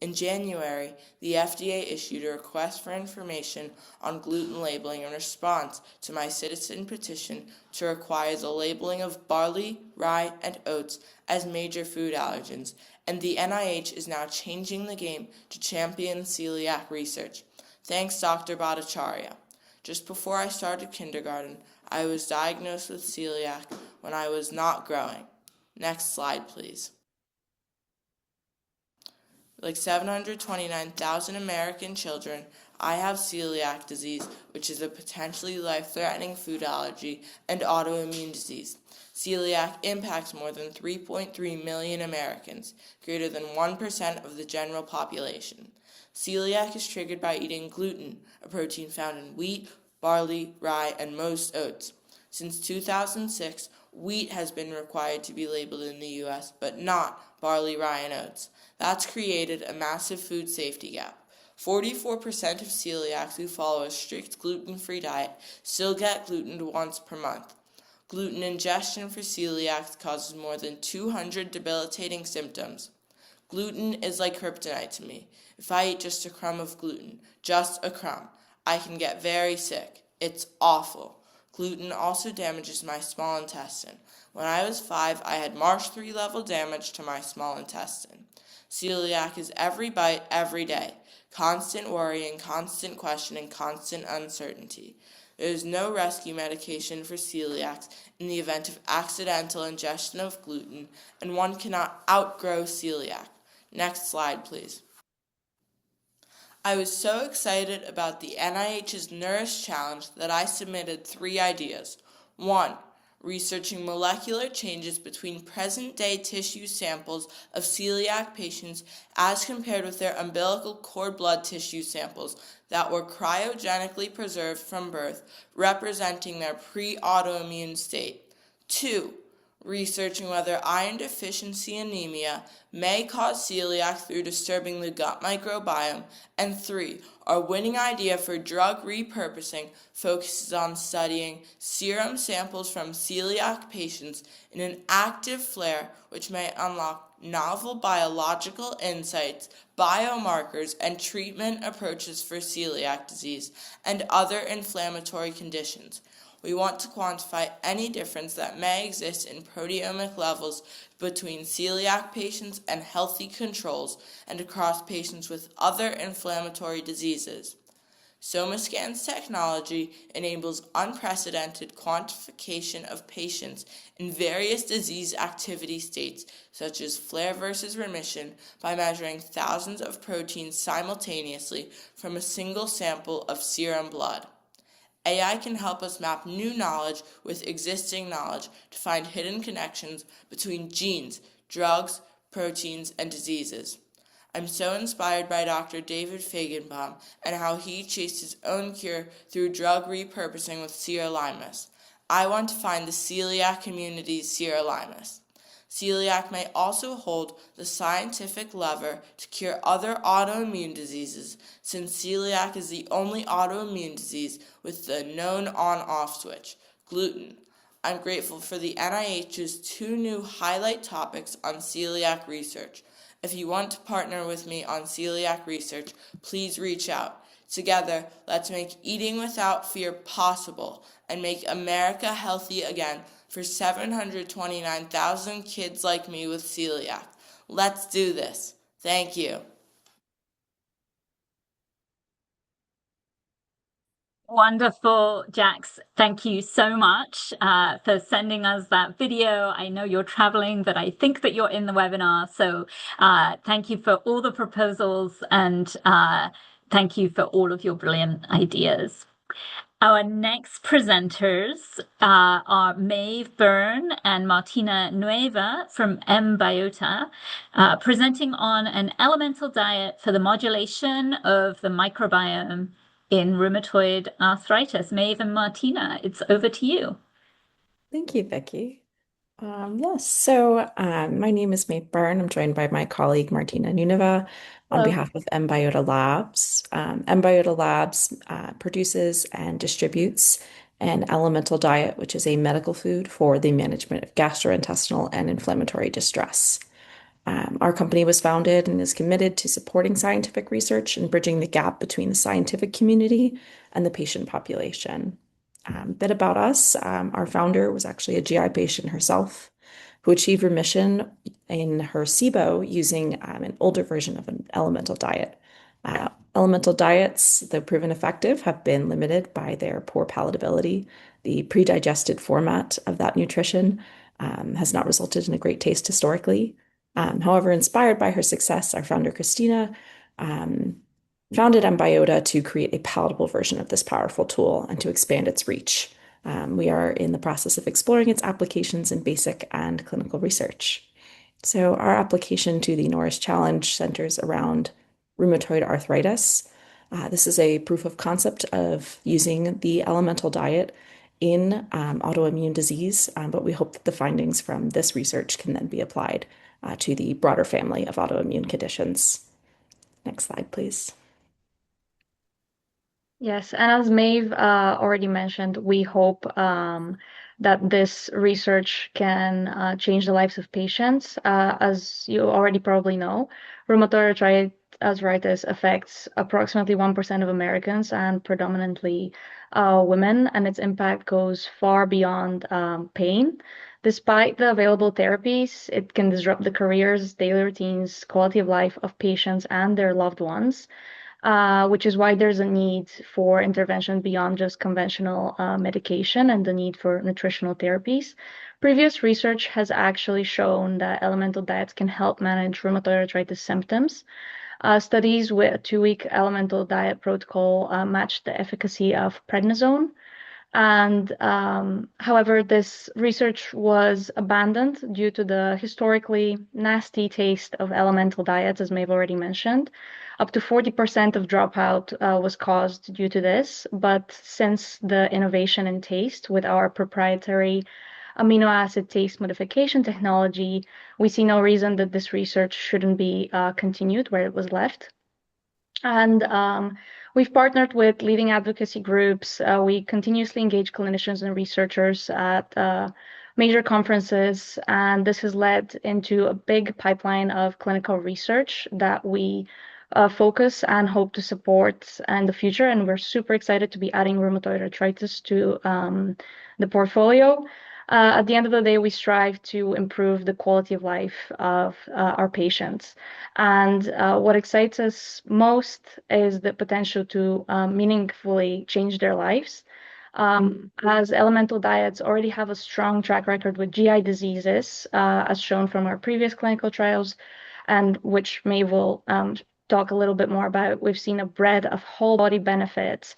[SPEAKER 10] In January, the FDA issued a request for information on gluten labeling in response to my citizen petition to require the labeling of barley, rye, and oats as major food allergens, and the NIH is now changing the game to champion celiac research. Thanks, Dr. Bhattacharya. Just before I started kindergarten, I was diagnosed with celiac when I was not growing. Next slide, please. Like 729,000 American children, I have celiac disease, which is a potentially life-threatening food allergy and autoimmune disease. Celiac impacts more than 3.3 million Americans, greater than 1% of the general population. Celiac is triggered by eating gluten, a protein found in wheat, barley, rye, and most oats. Since 2006, wheat has been required to be labeled in the U.S., but not barley, rye, and oats. That's created a massive food safety gap. 44% of celiacs who follow a strict gluten-free diet still get gluten once per month. Gluten ingestion for celiacs causes more than 200 debilitating symptoms. Gluten is like kryptonite to me. If I eat just a crumb of gluten, just a crumb, I can get very sick. It's awful. Gluten also damages my small intestine. When I was 5, I had Marsh 3 level damage to my small intestine. Celiac is every bite, every day. Constant worrying, constant questioning, constant uncertainty. There is no rescue medication for celiacs in the event of accidental ingestion of gluten, and one cannot outgrow celiac. Next slide, please. I was so excited about the NIH's Nourish Challenge that I submitted 3 ideas. 1. Researching molecular changes between present-day tissue samples of celiac patients as compared with their umbilical cord blood tissue samples that were cryogenically preserved from birth, representing their pre-autoimmune state. 2. Researching whether iron deficiency anemia may cause celiac through disturbing the gut microbiome. And 3, our winning idea for drug repurposing focuses on studying serum samples from celiac patients in an active flare, which may unlock novel biological insights, biomarkers, and treatment approaches for celiac disease and other inflammatory conditions. We want to quantify any difference that may exist in proteomic levels between celiac patients and healthy controls and across patients with other inflammatory diseases. SomaScan's technology enables unprecedented quantification of patients in various disease activity states, such as flare versus remission, by measuring thousands of proteins simultaneously from a single sample of serum blood. AI can help us map new knowledge with existing knowledge to find hidden connections between genes, drugs, proteins, and diseases. I'm so inspired by Dr. David Feigenbaum and how he chased his own cure through drug repurposing with sirolimus. I want to find the celiac community's sirolimus. Celiac may also hold the scientific lever to cure other autoimmune diseases, since celiac is the only autoimmune disease with the known on-off switch, gluten. I'm grateful for the NIH's 2 new highlight topics on celiac research. If you want to partner with me on celiac research, please reach out. Together, let's make eating without fear possible and make America healthy again for 729,000 kids like me with celiac. Let's do this. Thank you.
[SPEAKER 1] Wonderful, Jax. Thank you so much for sending us that video. I know you're traveling, but I think that you're in the webinar. So thank you for all the proposals and thank you for all of your brilliant ideas. Our next presenters are Maeve Byrne and Martina Nueva from MBiota, presenting on an elemental diet for the modulation of the microbiome in rheumatoid arthritis. Maeve and Martina, it's over to you.
[SPEAKER 11] Thank you, Becky. Yes, so my name is Maeve Byrne. I'm joined by my colleague Martina Nuneva on
[SPEAKER 1] Hello.
[SPEAKER 11] behalf of MBiota Labs. MBiota Labs produces and distributes an elemental diet, which is a medical food for the management of gastrointestinal and inflammatory distress. Our company was founded and is committed to supporting scientific research and bridging the gap between the scientific community and the patient population. Bit about us, our founder was actually a GI patient herself who achieved remission in her SIBO using an older version of an elemental diet. Elemental diets, though proven effective, have been limited by their poor palatability. The pre-digested format of that nutrition has not resulted in a great taste historically. However, inspired by her success, our founder, Christina, founded MBiota to create a palatable version of this powerful tool and to expand its reach. We are in the process of exploring its applications in basic and clinical research. So our application to the Nourish Challenge centers around rheumatoid arthritis. This is a proof of concept of using the elemental diet in autoimmune disease, but we hope that the findings from this research can then be applied to the broader family of autoimmune conditions. Next slide, please.
[SPEAKER 12] Yes, and as Maeve already mentioned, we hope that this research can change the lives of patients. As you already probably know, rheumatoid arthritis affects approximately 1% of Americans and predominantly women, and its impact goes far beyond pain. Despite the available therapies, it can disrupt the careers, daily routines, quality of life of patients and their loved ones. Which is why there's a need for intervention beyond just conventional medication and the need for nutritional therapies. Previous research has actually shown that elemental diets can help manage rheumatoid arthritis symptoms. Studies with a 2-week elemental diet protocol matched the efficacy of prednisone. And however, this research was abandoned due to the historically nasty taste of elemental diets, as Maeve already mentioned. Up to 40% of dropout was caused due to this, but since the innovation in taste with our proprietary amino acid taste modification technology, we see no reason that this research shouldn't be continued where it was left. And we've partnered with leading advocacy groups. We continuously engage clinicians and researchers at major conferences, and this has led into a big pipeline of clinical research that we focus and hope to support in the future. And we're super excited to be adding rheumatoid arthritis to the portfolio. At the end of the day, we strive to improve the quality of life of our patients. And what excites us most is the potential to meaningfully change their lives. As elemental diets already have a strong track record with GI diseases, as shown from our previous clinical trials, and which Maeve will talk a little bit more about, we've seen a breadth of whole body benefits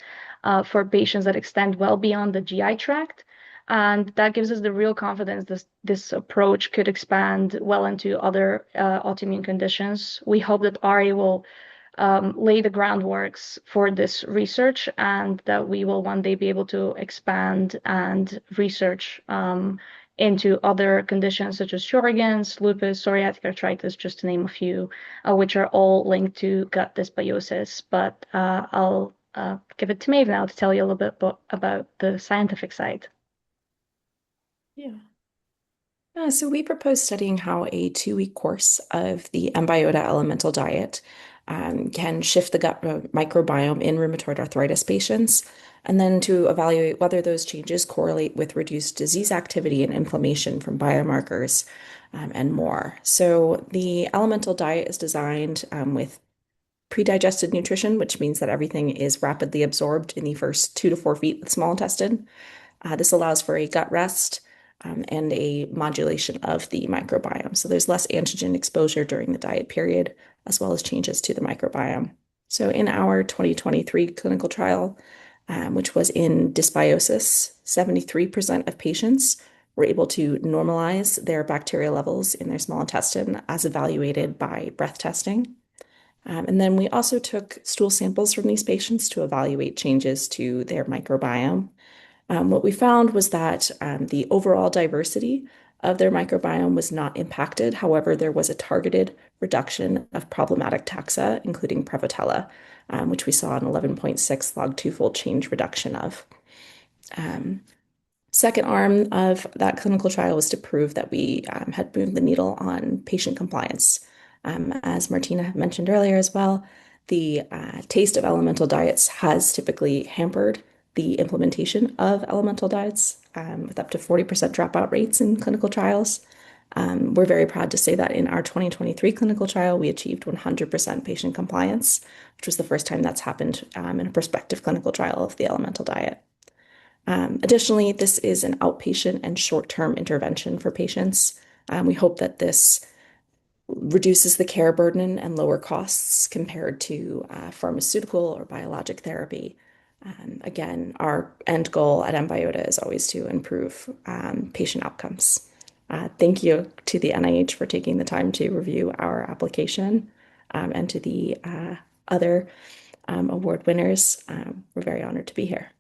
[SPEAKER 12] for patients that extend well beyond the GI tract. And that gives us the real confidence this approach could expand well into other autoimmune conditions. We hope that Ari will lay the groundworks for this research and that we will one day be able to expand and research into other conditions such as Sjogren's, lupus, psoriatic arthritis, just to name a few, which are all linked to gut dysbiosis. But I'll give it to Maeve now to tell you a little bit about the scientific side.
[SPEAKER 11] So we propose studying how a 2-week course of the MBiota elemental diet can shift the gut microbiome in rheumatoid arthritis patients, and then to evaluate whether those changes correlate with reduced disease activity and inflammation from biomarkers and more. So the elemental diet is designed with pre-digested nutrition, which means that everything is rapidly absorbed in the first 2 to 4 feet of the small intestine. This allows for a gut rest and a modulation of the microbiome. So there's less antigen exposure during the diet period, as well as changes to the microbiome. So in our 2023 clinical trial, which was in dysbiosis, 73% of patients were able to normalize their bacteria levels in their small intestine as evaluated by breath testing. And then we also took stool samples from these patients to evaluate changes to their microbiome. What we found was that the overall diversity of their microbiome was not impacted. However, there was a targeted reduction of problematic taxa, including Prevotella, which we saw an 11.6 log 2-fold change reduction of. Second arm of that clinical trial was to prove that we had moved the needle on patient compliance. As Martina had mentioned earlier as well, the taste of elemental diets has typically hampered the implementation of elemental diets with up to 40% dropout rates in clinical trials. We're very proud to say that in our 2023 clinical trial, we achieved 100% patient compliance, which was the first time that's happened in a prospective clinical trial of the elemental diet. Additionally, this is an outpatient and short-term intervention for patients. We hope that this reduces the care burden and lower costs compared to pharmaceutical or biologic therapy. Again, our end goal at Embiota is always to improve patient outcomes. Thank you to the NIH for taking the time to review our application, and to the other award winners. We're very honored to be here.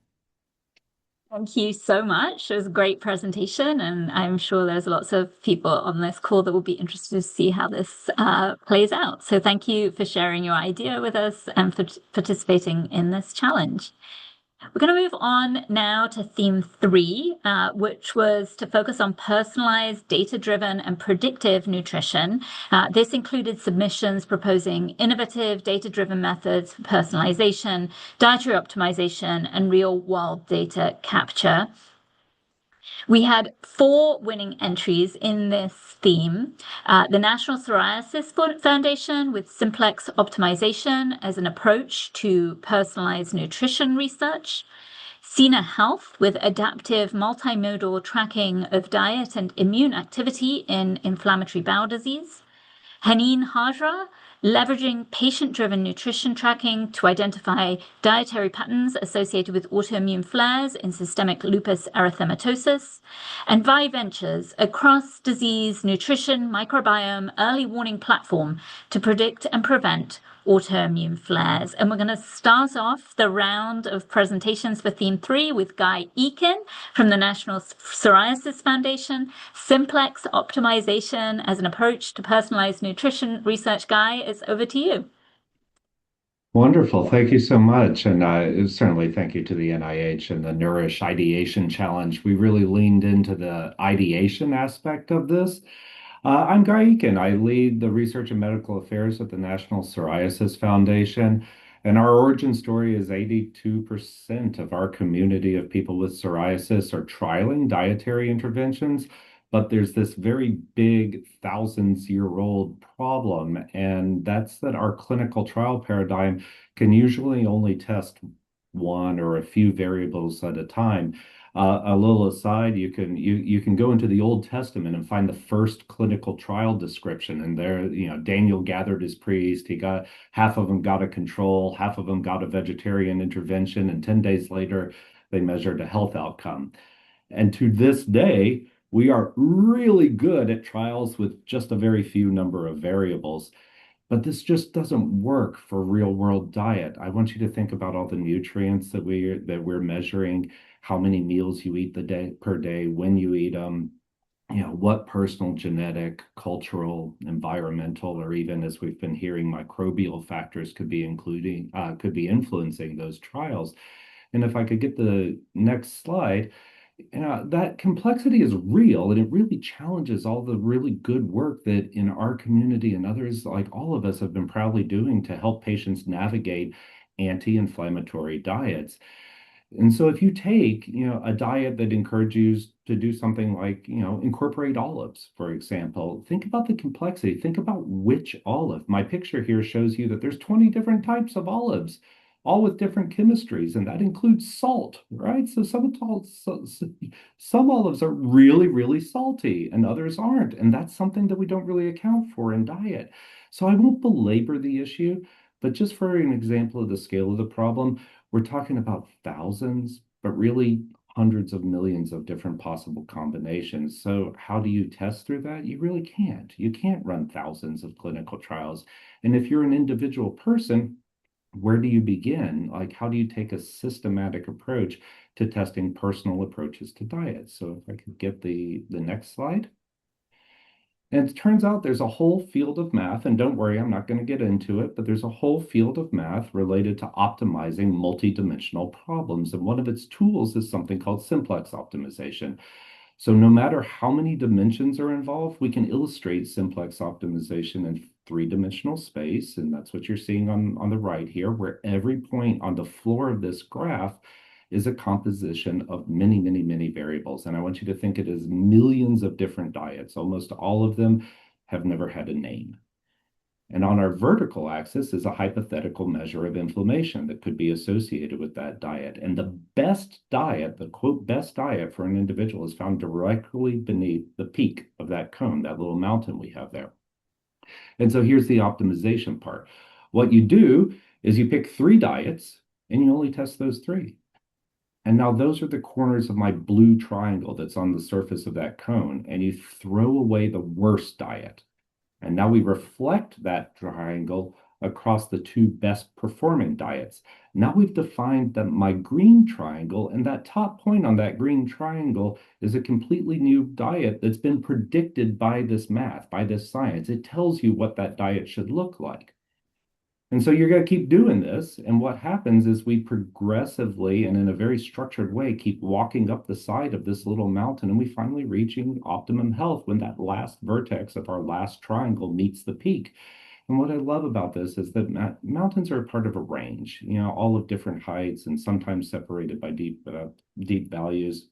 [SPEAKER 1] Thank you so much. It was a great presentation, and I'm sure there's lots of people on this call that will be interested to see how this plays out. So thank you for sharing your idea with us and for participating in this challenge. We're going to move on now to theme 3, which was to focus on personalized, data-driven, and predictive nutrition. This included submissions proposing innovative, data-driven methods for personalization, dietary optimization, and real-world data capture. We had 4 winning entries in this theme. The National Psoriasis Foundation with simplex optimization as an approach to personalized nutrition research. Cena Health with adaptive multimodal tracking of diet and immune activity in inflammatory bowel disease. Haneen Hajra, leveraging patient-driven nutrition tracking to identify dietary patterns associated with autoimmune flares in systemic lupus erythematosus. And Vi Ventures, a cross-disease nutrition microbiome early warning platform to predict and prevent autoimmune flares. And we're going to start off the round of presentations for theme 3 with Guy Eakin from the National Psoriasis Foundation, simplex optimization as an approach to personalized nutrition research. Guy, it's over to you.
[SPEAKER 13] Wonderful. Thank you so much. And certainly thank you to the NIH and the Nourish Ideation Challenge. We really leaned into the ideation aspect of this. I'm Guy Eakin. I lead the research and medical affairs at the National Psoriasis Foundation. And our origin story is 82% of our community of people with psoriasis are trialing dietary interventions. But there's this very big thousands-year-old problem, and that's that our clinical trial paradigm can usually only test one or a few variables at a time. A little aside, you can go into the Old Testament and find the first clinical trial description, and there, Daniel gathered his priests. He got half of them got a control, half of them got a vegetarian intervention, and 10 days later, they measured a health outcome. And to this day, we are really good at trials with just a very few number of variables. But this just doesn't work for real world diet. I want you to think about all the nutrients that we're measuring, how many meals you eat per day, when you eat them, what personal genetic, cultural, environmental, or even, as we've been hearing, microbial factors could be influencing those trials. And if I could get the next slide, that complexity is real, and it really challenges all the really good work that in our community and others, like all of us, have been proudly doing to help patients navigate anti-inflammatory diets. And so if you take, a diet that encourages you to do something like, incorporate olives, for example, think about the complexity. Think about which olive. My picture here shows you that there's 20 different types of olives, all with different chemistries, and that includes salt, right? So some olives are really, really salty and others aren't. And that's something that we don't really account for in diet. So I won't belabor the issue, but just for an example of the scale of the problem, we're talking about thousands, but really hundreds of millions of different possible combinations. So how do you test through that? You really can't. You can't run thousands of clinical trials. And if you're an individual person, where do you begin? Like, how do you take a systematic approach to testing personal approaches to diet? So if I could get the next slide. And it turns out there's a whole field of math, and don't worry, I'm not going to get into it, but there's a whole field of math related to optimizing multidimensional problems. And one of its tools is something called simplex optimization. So no matter how many dimensions are involved, we can illustrate simplex optimization in three-dimensional space. And that's what you're seeing on the right here, where every point on the floor of this graph is a composition of many, many, many variables. And I want you to think it as millions of different diets. Almost all of them have never had a name. And on our vertical axis is a hypothetical measure of inflammation that could be associated with that diet. And the best diet, the quote, best diet for an individual is found directly beneath the peak of that cone, that little mountain we have there. And so here's the optimization part. What you do is you pick 3 diets and you only test those 3. And now those are the corners of my blue triangle that's on the surface of that cone, and you throw away the worst diet. And now we reflect that triangle across the 2 best performing diets. Now we've defined that my green triangle, and that top point on that green triangle is a completely new diet that's been predicted by this math, by this science. It tells you what that diet should look like. And so you're going to keep doing this. And what happens is we progressively and in a very structured way keep walking up the side of this little mountain, and we finally reaching optimum health when that last vertex of our last triangle meets the peak. And what I love about this is that mountains are part of a range, all of different heights and sometimes separated by deep valleys.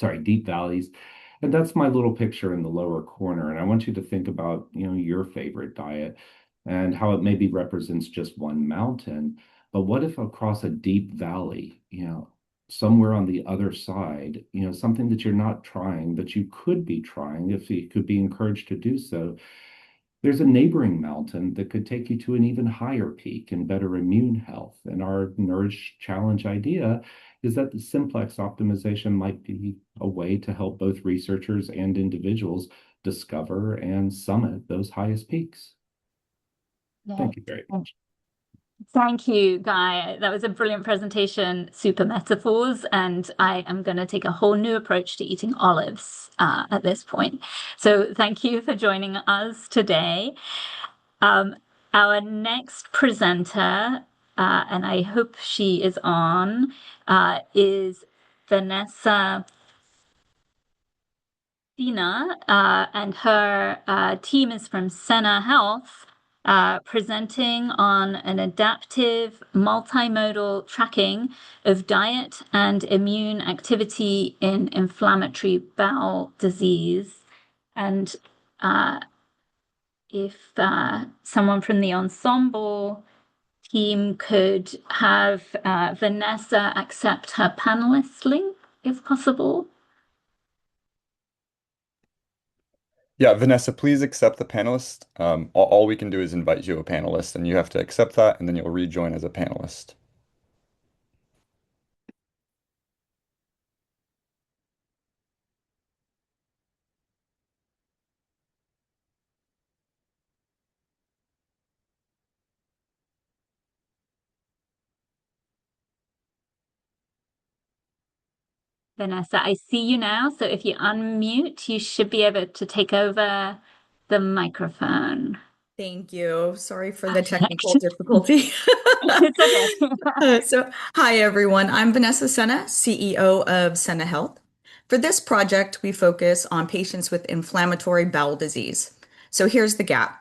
[SPEAKER 13] And that's my little picture in the lower corner. And I want you to think about, your favorite diet and how it maybe represents just one mountain. But what if across a deep valley, somewhere on the other side, something that you're not trying, but you could be trying if you could be encouraged to do so, there's a neighboring mountain that could take you to an even higher peak and better immune health. And our Nourish Challenge idea is that the simplex optimization might be a way to help both researchers and individuals discover and summit those highest peaks.
[SPEAKER 1] Yeah.
[SPEAKER 13] Thank you very much.
[SPEAKER 1] Thank you, Guy. That was a brilliant presentation, super metaphors, and I am going to take a whole new approach to eating olives at this point. So thank you for joining us today. Our next presenter, and I hope she is on, is Vanessa Dina, and her team is from Senna Health. Presenting on an adaptive multimodal tracking of diet and immune activity in inflammatory bowel disease. And if someone from the ensemble team could have Vanessa accept her panelist link, if possible.
[SPEAKER 14] Yeah, Vanessa, please accept the panelist. All we can do is invite you a panelist, and you have to accept that, and then you'll rejoin as a panelist.
[SPEAKER 1] Vanessa, I see you now. So if you unmute, you should be able to take over the microphone.
[SPEAKER 15] Thank you. Sorry for the technical difficulty.
[SPEAKER 1] It's okay.
[SPEAKER 15] Hi, everyone. I'm Vanessa Senna, CEO of Senna Health. For this project, we focus on patients with inflammatory bowel disease. So here's the gap.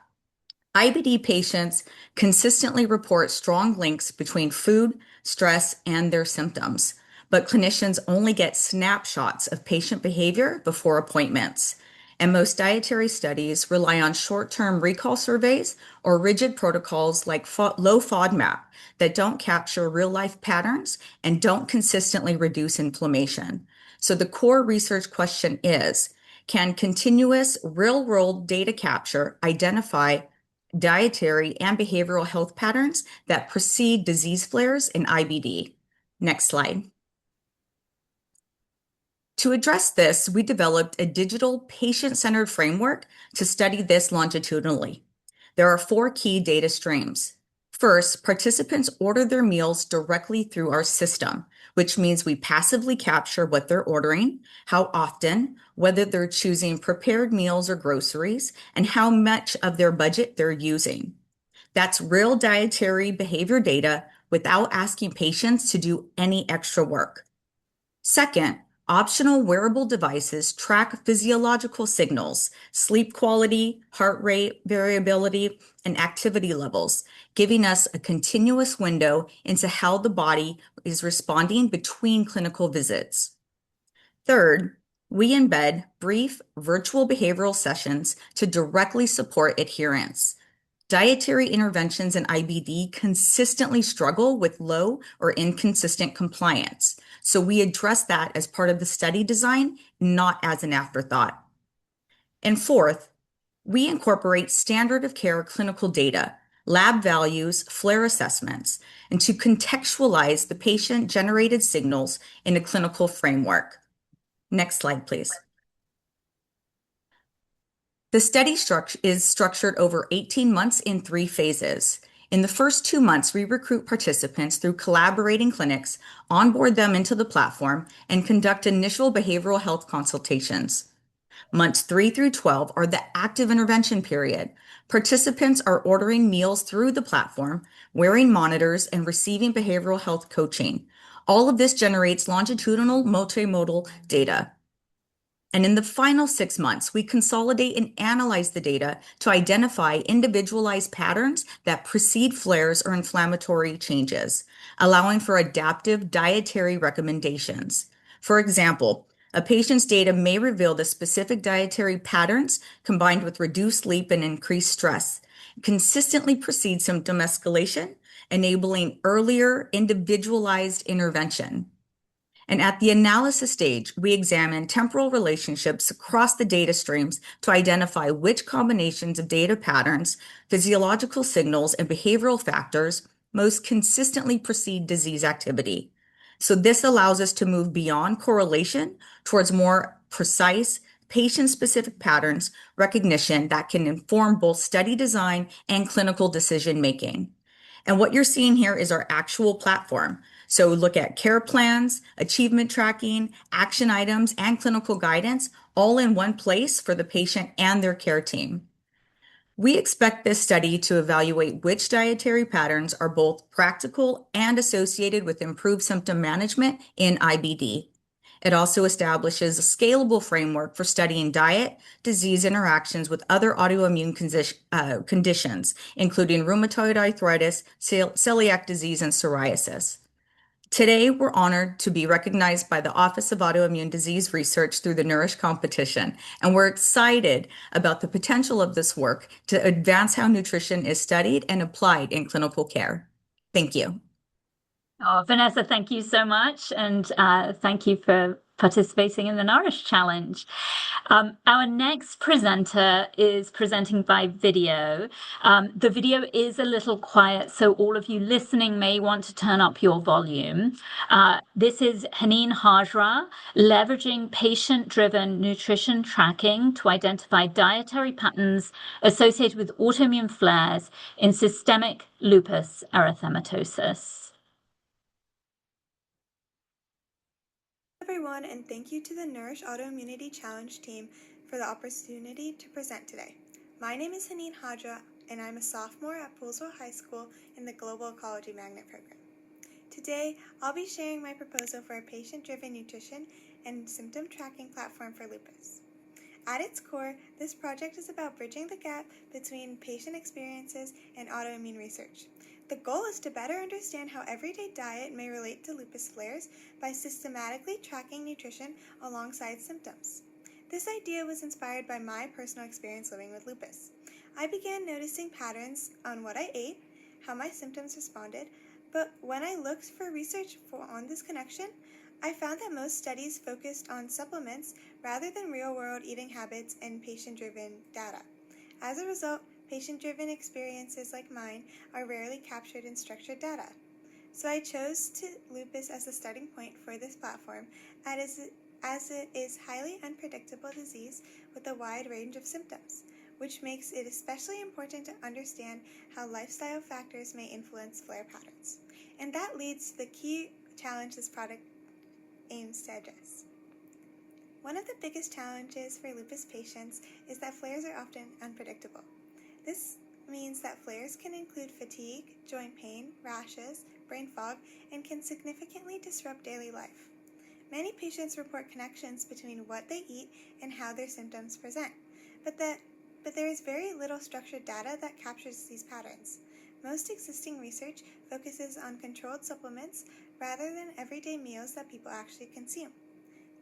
[SPEAKER 15] IBD patients consistently report strong links between food, stress, and their symptoms. but clinicians only get snapshots of patient behavior before appointments. And most dietary studies rely on short-term recall surveys or rigid protocols like low FODMAP that don't capture real-life patterns and don't consistently reduce inflammation. So the core research question is, can continuous real-world data capture identify dietary and behavioral health patterns that precede disease flares in IBD? Next slide. To address this, we developed a digital patient-centered framework to study this longitudinally. There are 4 key data streams. First, participants order their meals directly through our system, which means we passively capture what they're ordering, how often, whether they're choosing prepared meals or groceries, and how much of their budget they're using. That's real dietary behavior data without asking patients to do any extra work. Second, optional wearable devices track physiological signals, sleep quality, heart rate variability, and activity levels, giving us a continuous window into how the body is responding between clinical visits. Third, we embed brief virtual behavioral sessions to directly support adherence. Dietary interventions in IBD consistently struggle with low or inconsistent compliance. So we address that as part of the study design, not as an afterthought. And fourth, we incorporate standard of care clinical data, lab values, flare assessments, and to contextualize the patient-generated signals in a clinical framework. Next slide, please. The study is structured over 18 months in 3 phases. In the first 2 months, we recruit participants through collaborating clinics, onboard them into the platform, and conduct initial behavioral health consultations. Months 3 through 12 are the active intervention period. Participants are ordering meals through the platform, wearing monitors, and receiving behavioral health coaching. All of this generates longitudinal multimodal data. And in the final 6 months, we consolidate and analyze the data to identify individualized patterns that precede flares or inflammatory changes, allowing for adaptive dietary recommendations. For example, a patient's data may reveal the specific dietary patterns combined with reduced sleep and increased stress consistently precede symptom escalation, enabling earlier individualized intervention. And at the analysis stage, we examine temporal relationships across the data streams to identify which combinations of data patterns, physiological signals, and behavioral factors most consistently precede disease activity. So this allows us to move beyond correlation towards more precise, patient-specific patterns recognition that can inform both study design and clinical decision-making. And what you're seeing here is our actual platform. So look at care plans, achievement tracking, action items, and clinical guidance all in one place for the patient and their care team. We expect this study to evaluate which dietary patterns are both practical and associated with improved symptom management in IBD. It also establishes a scalable framework for studying diet, disease interactions with other autoimmune conditions, including rheumatoid arthritis, celiac disease, and psoriasis. Today, we're honored to be recognized by the Office of Autoimmune Disease Research through the Nourish competition, and we're excited about the potential of this work to advance how nutrition is studied and applied in clinical care. Thank you.
[SPEAKER 1] Oh, Vanessa, thank you so much. And thank you for participating in the Nourish Challenge. Our next presenter is presenting by video. The video is a little quiet, so all of you listening may want to turn up your volume. This is Haneen Hajra, leveraging patient-driven nutrition tracking to identify dietary patterns associated with autoimmune flares in systemic lupus erythematosus.
[SPEAKER 16] Everyone, and thank you to the Nourish Autoimmunity Challenge team for the opportunity to present today. My name is Haneen Hajra, and I'm a sophomore at Poolsville High School in the Global Ecology Magnet Program. Today, I'll be sharing my proposal for a patient-driven nutrition and symptom tracking platform for lupus. At its core, this project is about bridging the gap between patient experiences and autoimmune research. The goal is to better understand how everyday diet may relate to lupus flares by systematically tracking nutrition alongside symptoms. This idea was inspired by my personal experience living with lupus. I began noticing patterns on what I ate, how my symptoms responded, but when I looked for research on this connection, I found that most studies focused on supplements rather than real-world eating habits and patient-driven data. As a result, patient-driven experiences like mine are rarely captured in structured data. So I chose lupus as the starting point for this platform, as it is highly unpredictable disease with a wide range of symptoms, which makes it especially important to understand how lifestyle factors may influence flare patterns. And that leads to the key challenge this product aims to address. One of the biggest challenges for lupus patients is that flares are often unpredictable. This means that flares can include fatigue, joint pain, rashes, brain fog, and can significantly disrupt daily life. Many patients report connections between what they eat and how their symptoms present, but there is very little structured data that captures these patterns. Most existing research focuses on controlled supplements rather than everyday meals that people actually consume.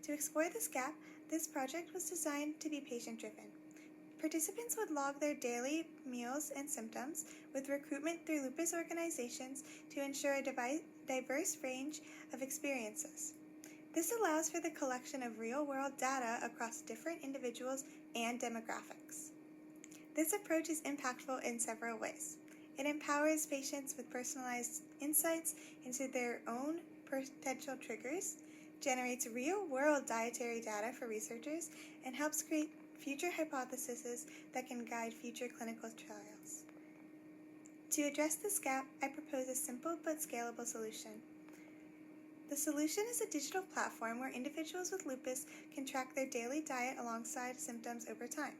[SPEAKER 16] To explore this gap, this project was designed to be patient-driven. Participants would log their daily meals and symptoms with recruitment through lupus organizations to ensure a diverse range of experiences. This allows for the collection of real-world data across different individuals and demographics. This approach is impactful in several ways. It empowers patients with personalized insights into their own potential triggers, generates real-world dietary data for researchers, and helps create future hypotheses that can guide future clinical trials. To address this gap, I propose a simple but scalable solution. The solution is a digital platform where individuals with lupus can track their daily diet alongside symptoms over time.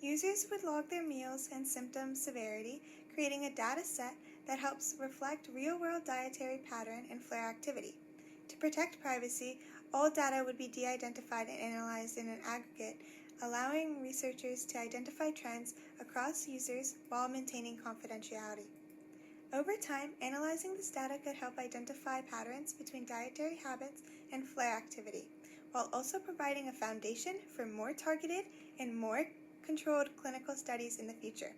[SPEAKER 16] Users would log their meals and symptom severity, creating a data set that helps reflect real-world dietary pattern and flare activity. To protect privacy, all data would be de-identified and analyzed in an aggregate, allowing researchers to identify trends across users while maintaining confidentiality. Over time, analyzing this data could help identify patterns between dietary habits and flare activity, while also providing a foundation for more targeted and more controlled clinical studies in the future.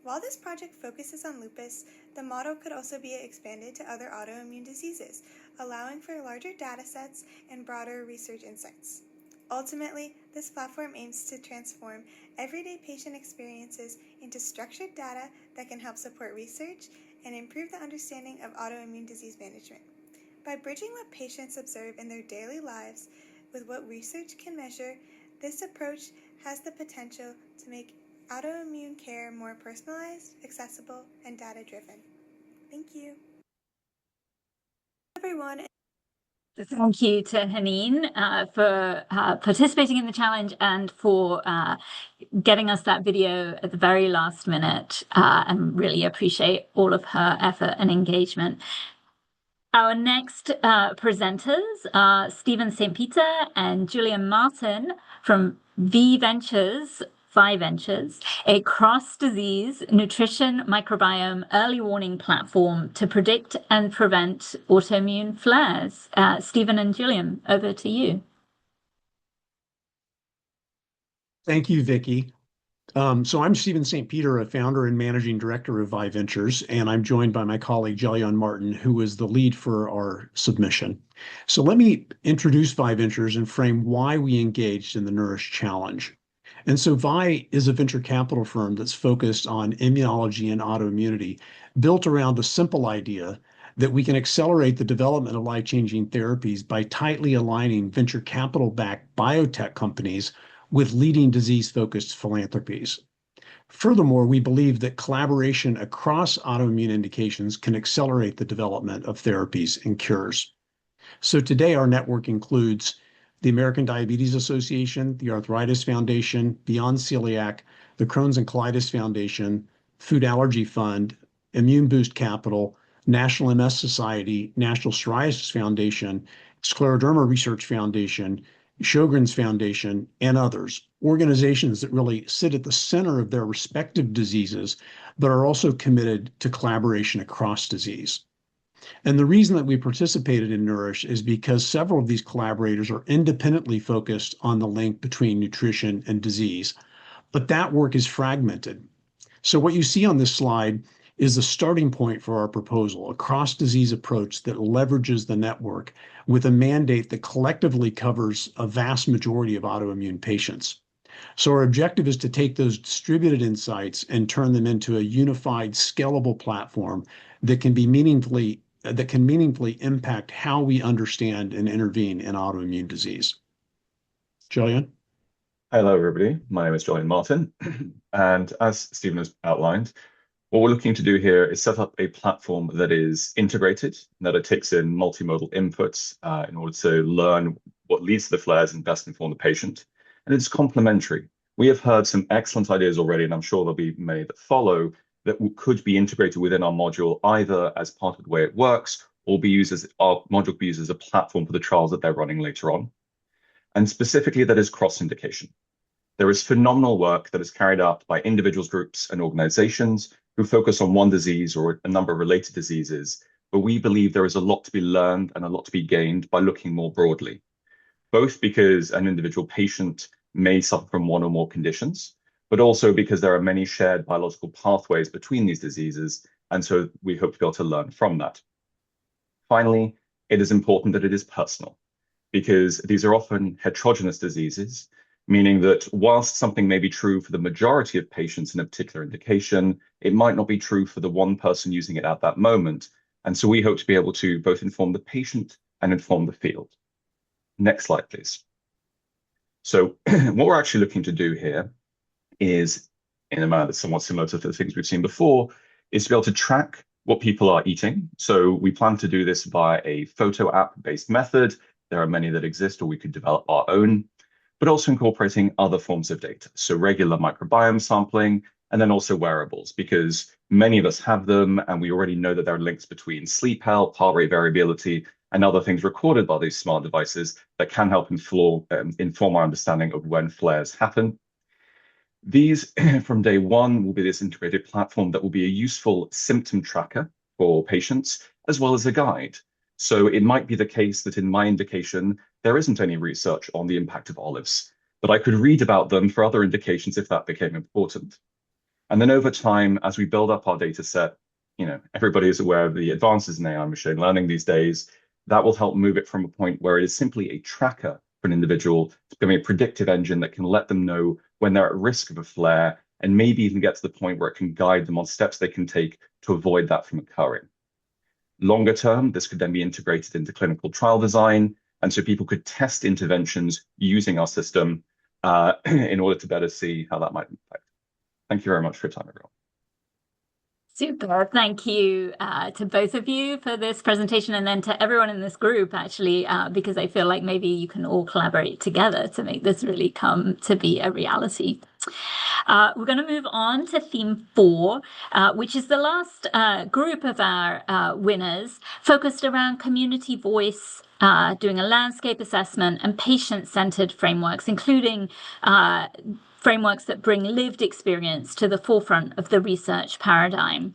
[SPEAKER 16] While this project focuses on lupus, the model could also be expanded to other autoimmune diseases, allowing for larger data sets and broader research insights. Ultimately, this platform aims to transform everyday patient experiences into structured data that can help support research and improve the understanding of autoimmune disease management. By bridging what patients observe in their daily lives with what research can measure, this approach has the potential to make autoimmune care more personalized, accessible, and data-driven. Thank you. Everyone.
[SPEAKER 1] Thank you to Haneen for participating in the challenge and for getting us that video at the very last minute, and really appreciate all of her effort and engagement. Our next presenters are Stephen St. Peter and Julian Martin from V Ventures, a cross-disease nutrition microbiome early warning platform to predict and prevent autoimmune flares. Stephen and Julian, over to you.
[SPEAKER 17] Thank you, Vicki. So I'm Stephen St. Peter, a founder and managing director of Vi Ventures, and I'm joined by my colleague Julian Martin, who is the lead for our submission. So let me introduce Vi Ventures and frame why we engaged in the Nourish Challenge. And so Vi is a venture capital firm that's focused on immunology and autoimmunity, built around the simple idea that we can accelerate the development of life-changing therapies by tightly aligning venture capital-backed biotech companies with leading disease-focused philanthropies. Furthermore, we believe that collaboration across autoimmune indications can accelerate the development of therapies and cures. So today, our network includes the American Diabetes Association, the Arthritis Foundation, Beyond Celiac, the Crohn's and Colitis Foundation, Food Allergy Fund, Immune Boost Capital, National MS Society, National Psoriasis Foundation, Scleroderma Research Foundation, Sjogren's Foundation, and others, organizations that really sit at the center of their respective diseases, but are also committed to collaboration across disease. And the reason that we participated in Nourish is because several of these collaborators are independently focused on the link between nutrition and disease, but that work is fragmented. So what you see on this slide is the starting point for our proposal, a cross-disease approach that leverages the network with a mandate that collectively covers a vast majority of autoimmune patients. So our objective is to take those distributed insights and turn them into a unified, scalable platform that can meaningfully impact how we understand and intervene in autoimmune disease. Julian?
[SPEAKER 18] Hello, everybody. My name is Julian Martin. And as Stephen has outlined, what we're looking to do here is set up a platform that is integrated, that it takes in multimodal inputs in order to learn what leads to the flares and best inform the patient. And it's complementary. We have heard some excellent ideas already, and I'm sure there'll be many that follow that could be integrated within our module, either as part of the way it works, or be used as our module could be used as a platform for the trials that they're running later on. And specifically, that is cross-indication. There is phenomenal work that is carried out by individuals, groups, and organizations who focus on one disease or a number of related diseases, but we believe there is a lot to be learned and a lot to be gained by looking more broadly, both because an individual patient may suffer from one or more conditions, but also because there are many shared biological pathways between these diseases, and so we hope to be able to learn from that. Finally, it is important that it is personal, because these are often heterogeneous diseases, meaning that whilst something may be true for the majority of patients in a particular indication, it might not be true for the one person using it at that moment. And so we hope to be able to both inform the patient and inform the field. Next slide, please. So what we're actually looking to do here is, in a manner that's somewhat similar to the things we've seen before, is to be able to track what people are eating. So we plan to do this via a photo app-based method. There are many that exist, or we could develop our own, but also incorporating other forms of data. So regular microbiome sampling, and then also wearables, because many of us have them, and we already know that there are links between sleep health, heart rate variability, and other things recorded by these smart devices that can help inform our understanding of when flares happen. These, from day one, will be this integrated platform that will be a useful symptom tracker for patients, as well as a guide. So it might be the case that in my indication, there isn't any research on the impact of olives, but I could read about them for other indications if that became important. And then over time, as we build up our data set, everybody is aware of the advances in AI and machine learning these days. That will help move it from a point where it is simply a tracker for an individual to becoming a predictive engine that can let them know when they're at risk of a flare, and maybe even get to the point where it can guide them on steps they can take to avoid that from occurring. Longer term, this could then be integrated into clinical trial design, and so people could test interventions using our system in order to better see how that might impact. Thank you very much for your time, everyone.
[SPEAKER 1] Super. Thank you to both of you for this presentation, and then to everyone in this group, actually, because I feel like maybe you can all collaborate together to make this really come to be a reality. We're going to move on to theme 4, which is the last group of our winners, focused around community voice, doing a landscape assessment and patient-centered frameworks, including frameworks that bring lived experience to the forefront of the research paradigm.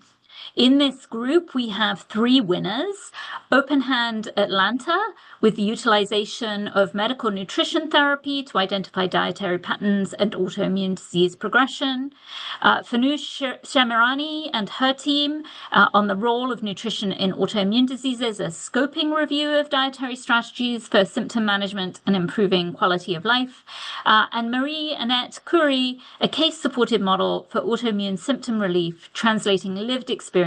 [SPEAKER 1] In this group, we have 3 winners: Open Hand Atlanta, with the utilization of medical nutrition therapy to identify dietary patterns and autoimmune disease progression; Fanush Shamirani and her team on the role of nutrition in autoimmune diseases, a scoping review of dietary strategies for symptom management and improving quality of life; and Marie-Annette Curry, a case-supported model for autoimmune symptom relief, translating lived experience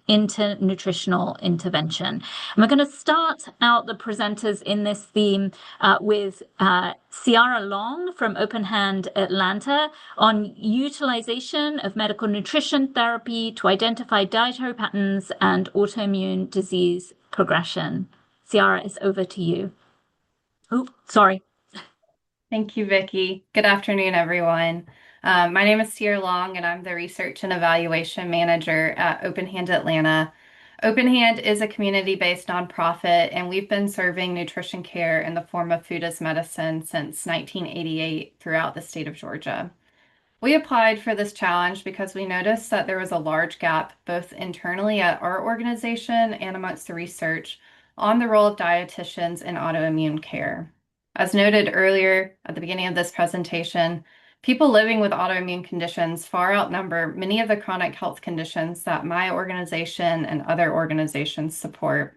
[SPEAKER 1] into nutritional intervention. And we're going to start out the presenters in this theme with Ciara Long from Open Hand Atlanta on utilization of medical nutrition therapy to identify dietary patterns and autoimmune disease progression. Ciara, it's over to you. Oh, sorry.
[SPEAKER 19] Thank you, Vicki. Good afternoon, everyone. My name is Ciara Long, and I'm the Research and Evaluation Manager at Open Hand Atlanta. Open Hand is a community-based nonprofit, and we've been serving nutrition care in the form of food as medicine since 1988 throughout the state of Georgia. We applied for this challenge because we noticed that there was a large gap both internally at our organization and amongst the research on the role of dietitians in autoimmune care. As noted earlier at the beginning of this presentation, people living with autoimmune conditions far outnumber many of the chronic health conditions that my organization and other organizations support.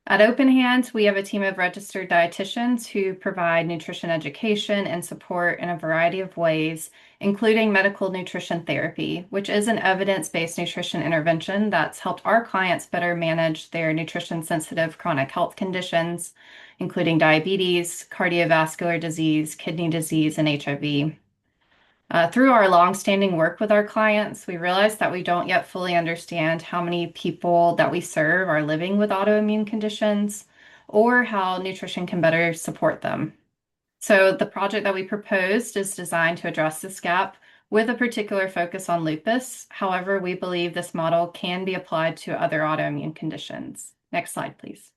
[SPEAKER 19] At Open Hand, we have a team of registered dietitians who provide nutrition education and support in a variety of ways, including medical nutrition therapy, which is an evidence-based nutrition intervention that's helped our clients better manage their nutrition-sensitive chronic health conditions, including diabetes, cardiovascular disease, kidney disease, and HIV. Through our longstanding work with our clients, we realized that we don't yet fully understand how many people that we serve are living with autoimmune conditions or how nutrition can better support them. So the project that we proposed is designed to address this gap with a particular focus on lupus. However, we believe this model can be applied to other autoimmune conditions. Next slide, please.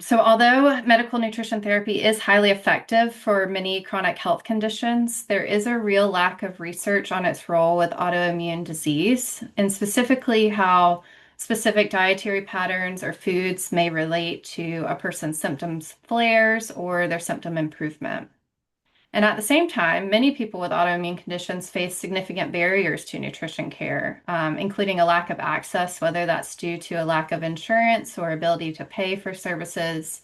[SPEAKER 19] So although medical nutrition therapy is highly effective for many chronic health conditions, there is a real lack of research on its role with autoimmune disease, and specifically how specific dietary patterns or foods may relate to a person's symptoms flares or their symptom improvement. And at the same time, many people with autoimmune conditions face significant barriers to nutrition care, including a lack of access, whether that's due to a lack of insurance or ability to pay for services,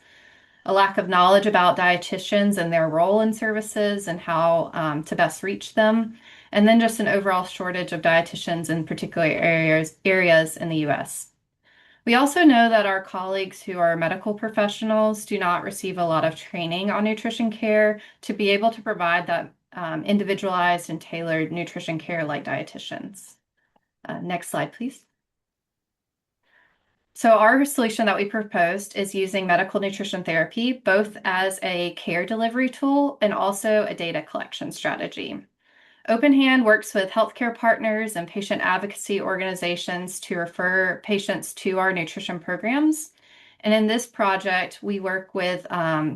[SPEAKER 19] a lack of knowledge about dietitians and their role in services and how to best reach them, and then just an overall shortage of dietitians in particular areas in the US. We also know that our colleagues who are medical professionals do not receive a lot of training on nutrition care to be able to provide that individualized and tailored nutrition care like dietitians. Next slide, please. So our solution that we proposed is using medical nutrition therapy both as a care delivery tool and also a data collection strategy. Open Hand works with healthcare partners and patient advocacy organizations to refer patients to our nutrition programs. And in this project, we work with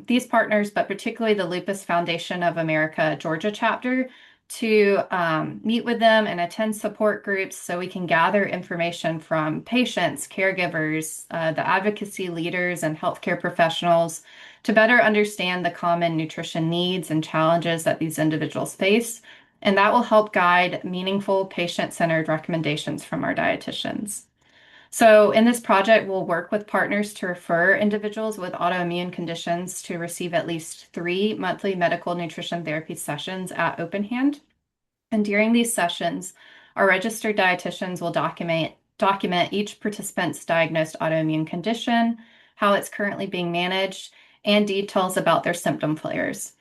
[SPEAKER 19] these partners, but particularly the Lupus Foundation of America Georgia chapter, to meet with them and attend support groups so we can gather information from patients, caregivers, the advocacy leaders, and healthcare professionals to better understand the common nutrition needs and challenges that these individuals face. And that will help guide meaningful patient-centered recommendations from our dietitians. So in this project, we'll work with partners to refer individuals with autoimmune conditions to receive at least 3 monthly medical nutrition therapy sessions at Open Hand. And during these sessions, our registered dietitians will document each participant's diagnosed autoimmune condition, how it's currently being managed, and details about their symptom flares.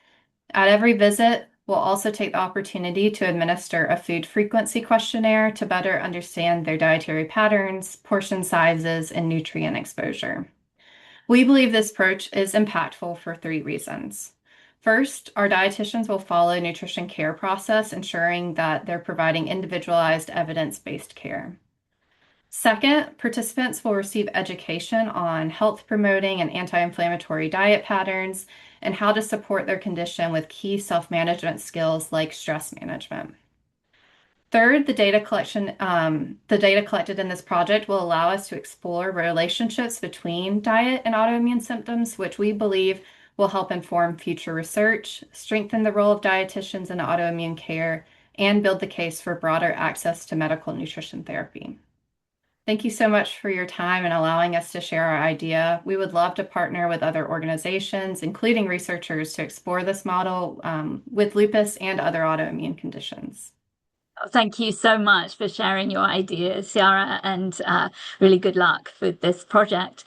[SPEAKER 19] At every visit, we'll also take the opportunity to administer a food frequency questionnaire to better understand their dietary patterns, portion sizes, and nutrient exposure. We believe this approach is impactful for 3 reasons. First, our dietitians will follow nutrition care process, ensuring that they're providing individualized evidence-based care. Second, participants will receive education on health-promoting and anti-inflammatory diet patterns and how to support their condition with key self-management skills like stress management. Third, the data collected in this project will allow us to explore relationships between diet and autoimmune symptoms, which we believe will help inform future research, strengthen the role of dietitians in autoimmune care, and build the case for broader access to medical nutrition therapy. Thank you so much for your time and allowing us to share our idea. We would love to partner with other organizations, including researchers, to explore this model with lupus and other autoimmune conditions.
[SPEAKER 1] Thank you so much for sharing your ideas, Ciara, and really good luck with this project.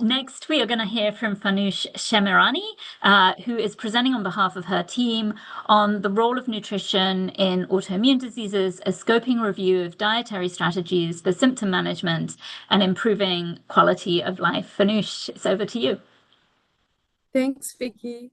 [SPEAKER 1] Next, we are going to hear from Farnoosh Shemirani, who is presenting on behalf of her team on the role of nutrition in autoimmune diseases, a scoping review of dietary strategies for symptom management and improving quality of life. Farnoosh, it's over to you.
[SPEAKER 20] Thanks, Vicky.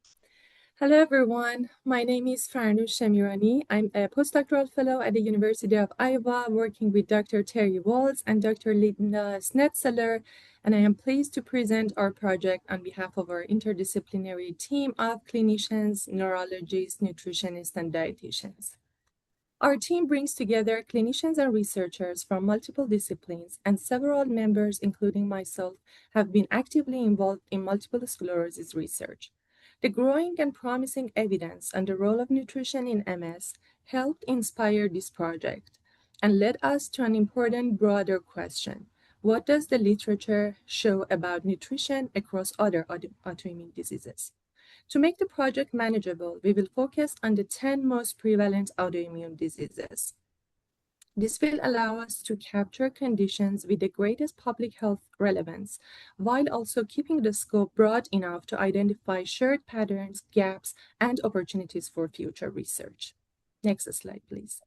[SPEAKER 20] Hello, everyone. My name is Farnoosh Shemirani. I'm a postdoctoral fellow at the University of Iowa, working with Dr. Terry Walls and Dr. Linda Snetzeler, and I am pleased to present our project on behalf of our interdisciplinary team of clinicians, neurologists, nutritionists, and dietitians. Our team brings together clinicians and researchers from multiple disciplines, and several members, including myself, have been actively involved in multiple sclerosis research. The growing and promising evidence on the role of nutrition in MS helped inspire this project and led us to an important broader question. What does the literature show about nutrition across other autoimmune diseases? To make the project manageable, we will focus on the 10 most prevalent autoimmune diseases. This will allow us to capture conditions with the greatest public health relevance, while also keeping the scope broad enough to identify shared patterns, gaps, and opportunities for future research. Next slide, please.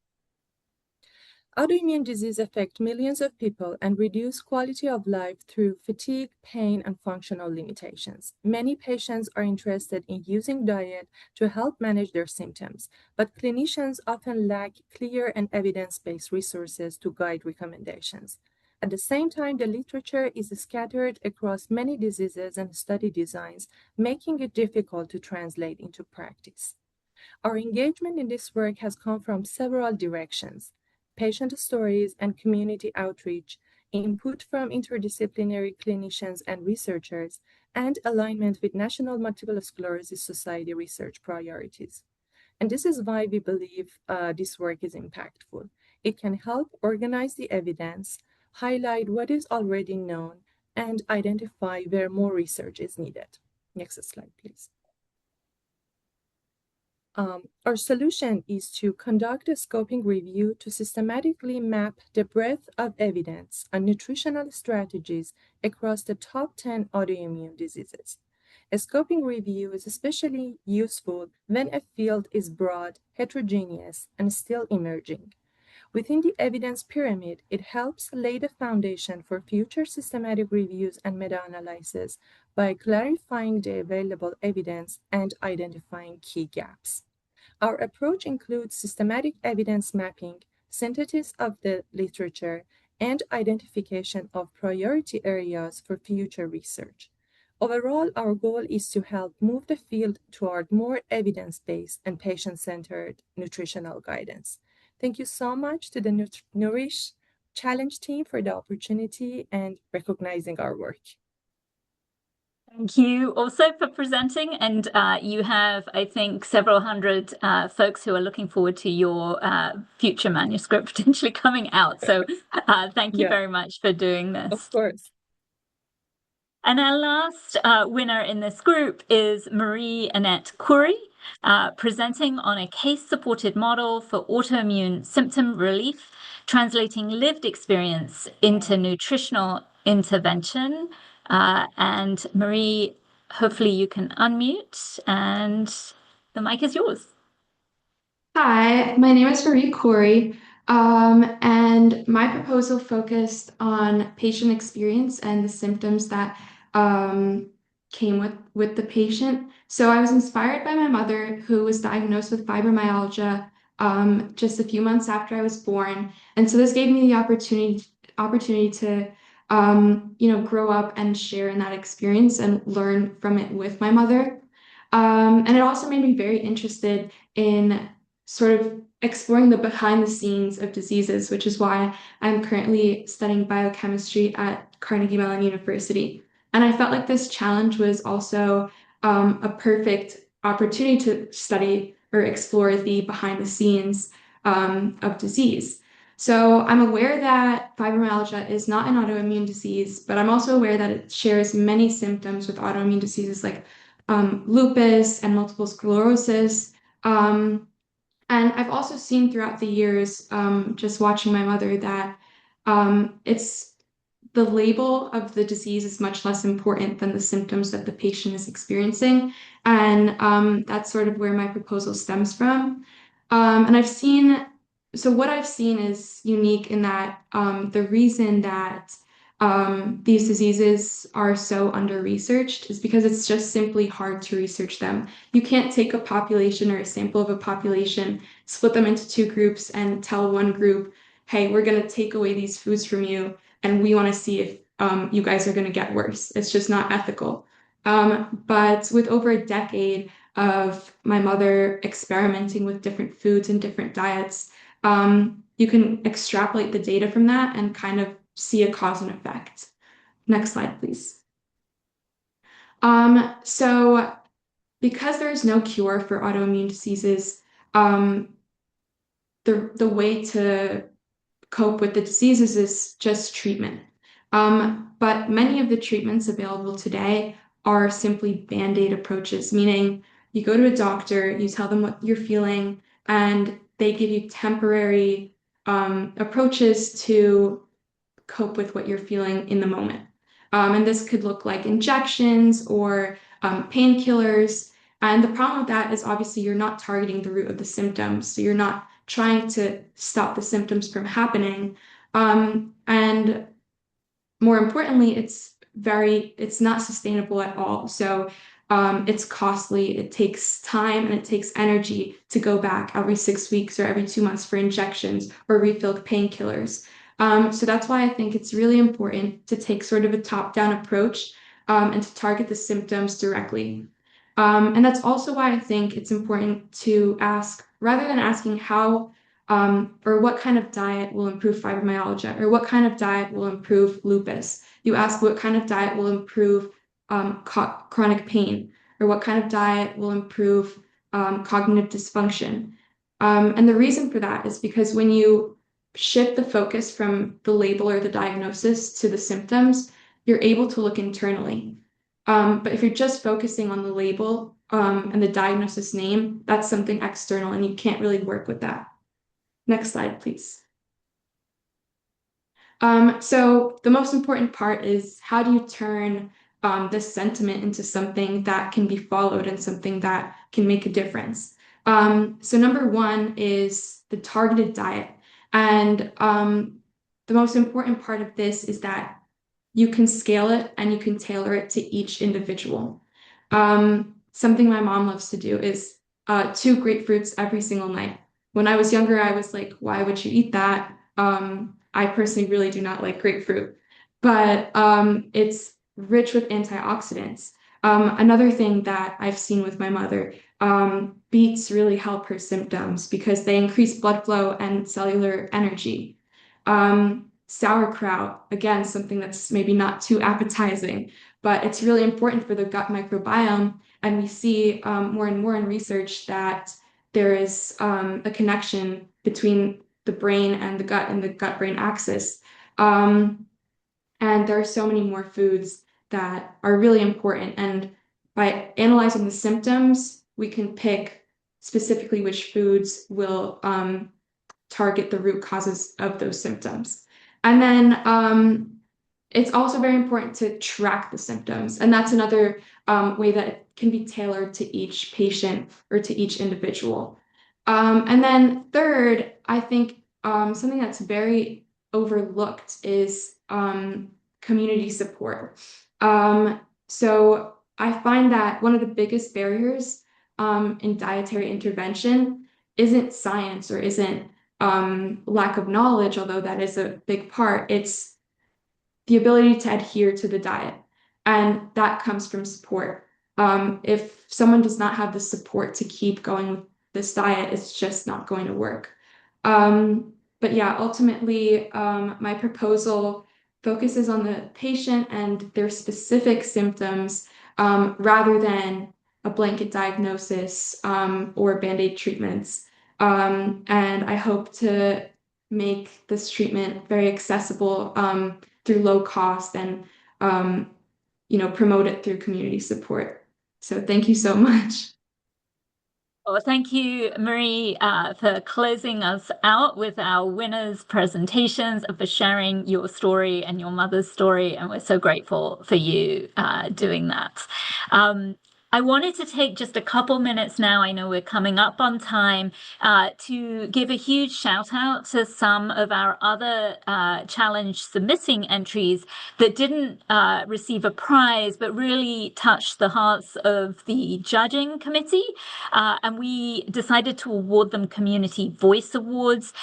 [SPEAKER 20] Autoimmune disease affect millions of people and reduce quality of life through fatigue, pain, and functional limitations. Many patients are interested in using diet to help manage their symptoms, but clinicians often lack clear and evidence-based resources to guide recommendations. At the same time, the literature is scattered across many diseases and study designs, making it difficult to translate into practice. Our engagement in this work has come from several directions: patient stories and community outreach, input from interdisciplinary clinicians and researchers, and alignment with National Multiple Sclerosis Society research priorities. And this is why we believe this work is impactful. It can help organize the evidence, highlight what is already known, and identify where more research is needed. Next slide, please. Our solution is to conduct a scoping review to systematically map the breadth of evidence on nutritional strategies across the top 10 autoimmune diseases. A scoping review is especially useful when a field is broad, heterogeneous, and still emerging. Within the evidence pyramid, it helps lay the foundation for future systematic reviews and meta-analysis by clarifying the available evidence and identifying key gaps. Our approach includes systematic evidence mapping, synthesis of the literature, and identification of priority areas for future research. Overall, our goal is to help move the field toward more evidence-based and patient-centered nutritional guidance. Thank you so much to the Nourish Challenge team for the opportunity and recognizing our work.
[SPEAKER 1] Thank you also for presenting, and you have, I think, several hundred folks who are looking forward to your future manuscript potentially coming out. So thank you very much for doing this.
[SPEAKER 20] Of course.
[SPEAKER 1] And our last winner in this group is Marie-Annette Coury, presenting on a case-supported model for autoimmune symptom relief, translating lived experience into nutritional intervention. And Marie, hopefully you can unmute, and the mic is yours.
[SPEAKER 21] Hi, my name is Marie Coury, and my proposal focused on patient experience and the symptoms that came with the patient. So I was inspired by my mother, who was diagnosed with fibromyalgia just a few months after I was born. And so this gave me the opportunity to grow up and share in that experience and learn from it with my mother. And it also made me very interested in sort of exploring the behind the scenes of diseases, which is why I'm currently studying biochemistry at Carnegie Mellon University. And I felt like this challenge was also a perfect opportunity to study or explore the behind the scenes of disease. So I'm aware that fibromyalgia is not an autoimmune disease, but I'm also aware that it shares many symptoms with autoimmune diseases like lupus and multiple sclerosis. And I've also seen throughout the years, just watching my mother, that it's the label of the disease is much less important than the symptoms that the patient is experiencing. And that's sort of where my proposal stems from. So what I've seen is unique in that the reason that these diseases are so under-researched is because it's just simply hard to research them. You can't take a population or a sample of a population, split them into two groups, and tell one group, hey, we're going to take away these foods from you, and we want to see if you guys are going to get worse. It's just not ethical. But with over a decade of my mother experimenting with different foods and different diets, you can extrapolate the data from that and kind of see a cause and effect. Next slide, please. So because there is no cure for autoimmune diseases, the way to cope with the diseases is just treatment. But many of the treatments available today are simply band-aid approaches, meaning you go to a doctor, you tell them what you're feeling, and they give you temporary approaches to cope with what you're feeling in the moment. And this could look like injections or painkillers. And the problem with that is obviously you're not targeting the root of the symptoms. So you're not trying to stop the symptoms from happening. And more importantly, it's not sustainable at all. So it's costly, it takes time, and it takes energy to go back every 6 weeks or every 2 months for injections or refill painkillers. So that's why I think it's really important to take sort of a top-down approach and to target the symptoms directly. And that's also why I think it's important to ask, rather than asking how or what kind of diet will improve fibromyalgia, or what kind of diet will improve lupus, you ask what kind of diet will improve chronic pain, or what kind of diet will improve cognitive dysfunction. And the reason for that is because when you shift the focus from the label or the diagnosis to the symptoms, you're able to look internally. But if you're just focusing on the label and the diagnosis name, that's something external, and you can't really work with that. Next slide, please. So the most important part is, how do you turn this sentiment into something that can be followed and something that can make a difference? So number one is the targeted diet. And the most important part of this is that you can scale it and you can tailor it to each individual. Something my mom loves to do is 2 grapefruits every single night. When I was younger, I was like, why would you eat that? I personally really do not like grapefruit, but it's rich with antioxidants. Another thing that I've seen with my mother, beets really help her symptoms because they increase blood flow and cellular energy. Sauerkraut, again, something that's maybe not too appetizing, but it's really important for the gut microbiome. And we see more and more in research that there is a connection between the brain and the gut-brain axis. And there are so many more foods that are really important. And by analyzing the symptoms, we can pick specifically which foods will target the root causes of those symptoms. And then it's also very important to track the symptoms. And that's another way that it can be tailored to each patient or to each individual. And then third, I think something that's very overlooked is community support. So I find that one of the biggest barriers in dietary intervention isn't science or isn't lack of knowledge, although that is a big part. It's the ability to adhere to the diet. And that comes from support. If someone does not have the support to keep going with this diet, it's just not going to work. But yeah, ultimately, my proposal focuses on the patient and their specific symptoms rather than a blanket diagnosis or Band-Aid treatments. And I hope to make this treatment very accessible through low cost and promote it through community support. So thank you so much.
[SPEAKER 1] Well, thank you, Marie, for closing us out with our winners' presentations and for sharing your story and your mother's story. And we're so grateful for you doing that. I wanted to take just a couple minutes now, I know we're coming up on time, to give a huge shout out to some of our other challenge submitting entries that didn't receive a prize, but really touched the hearts of the judging committee. And we decided to award them Community Voice Awards.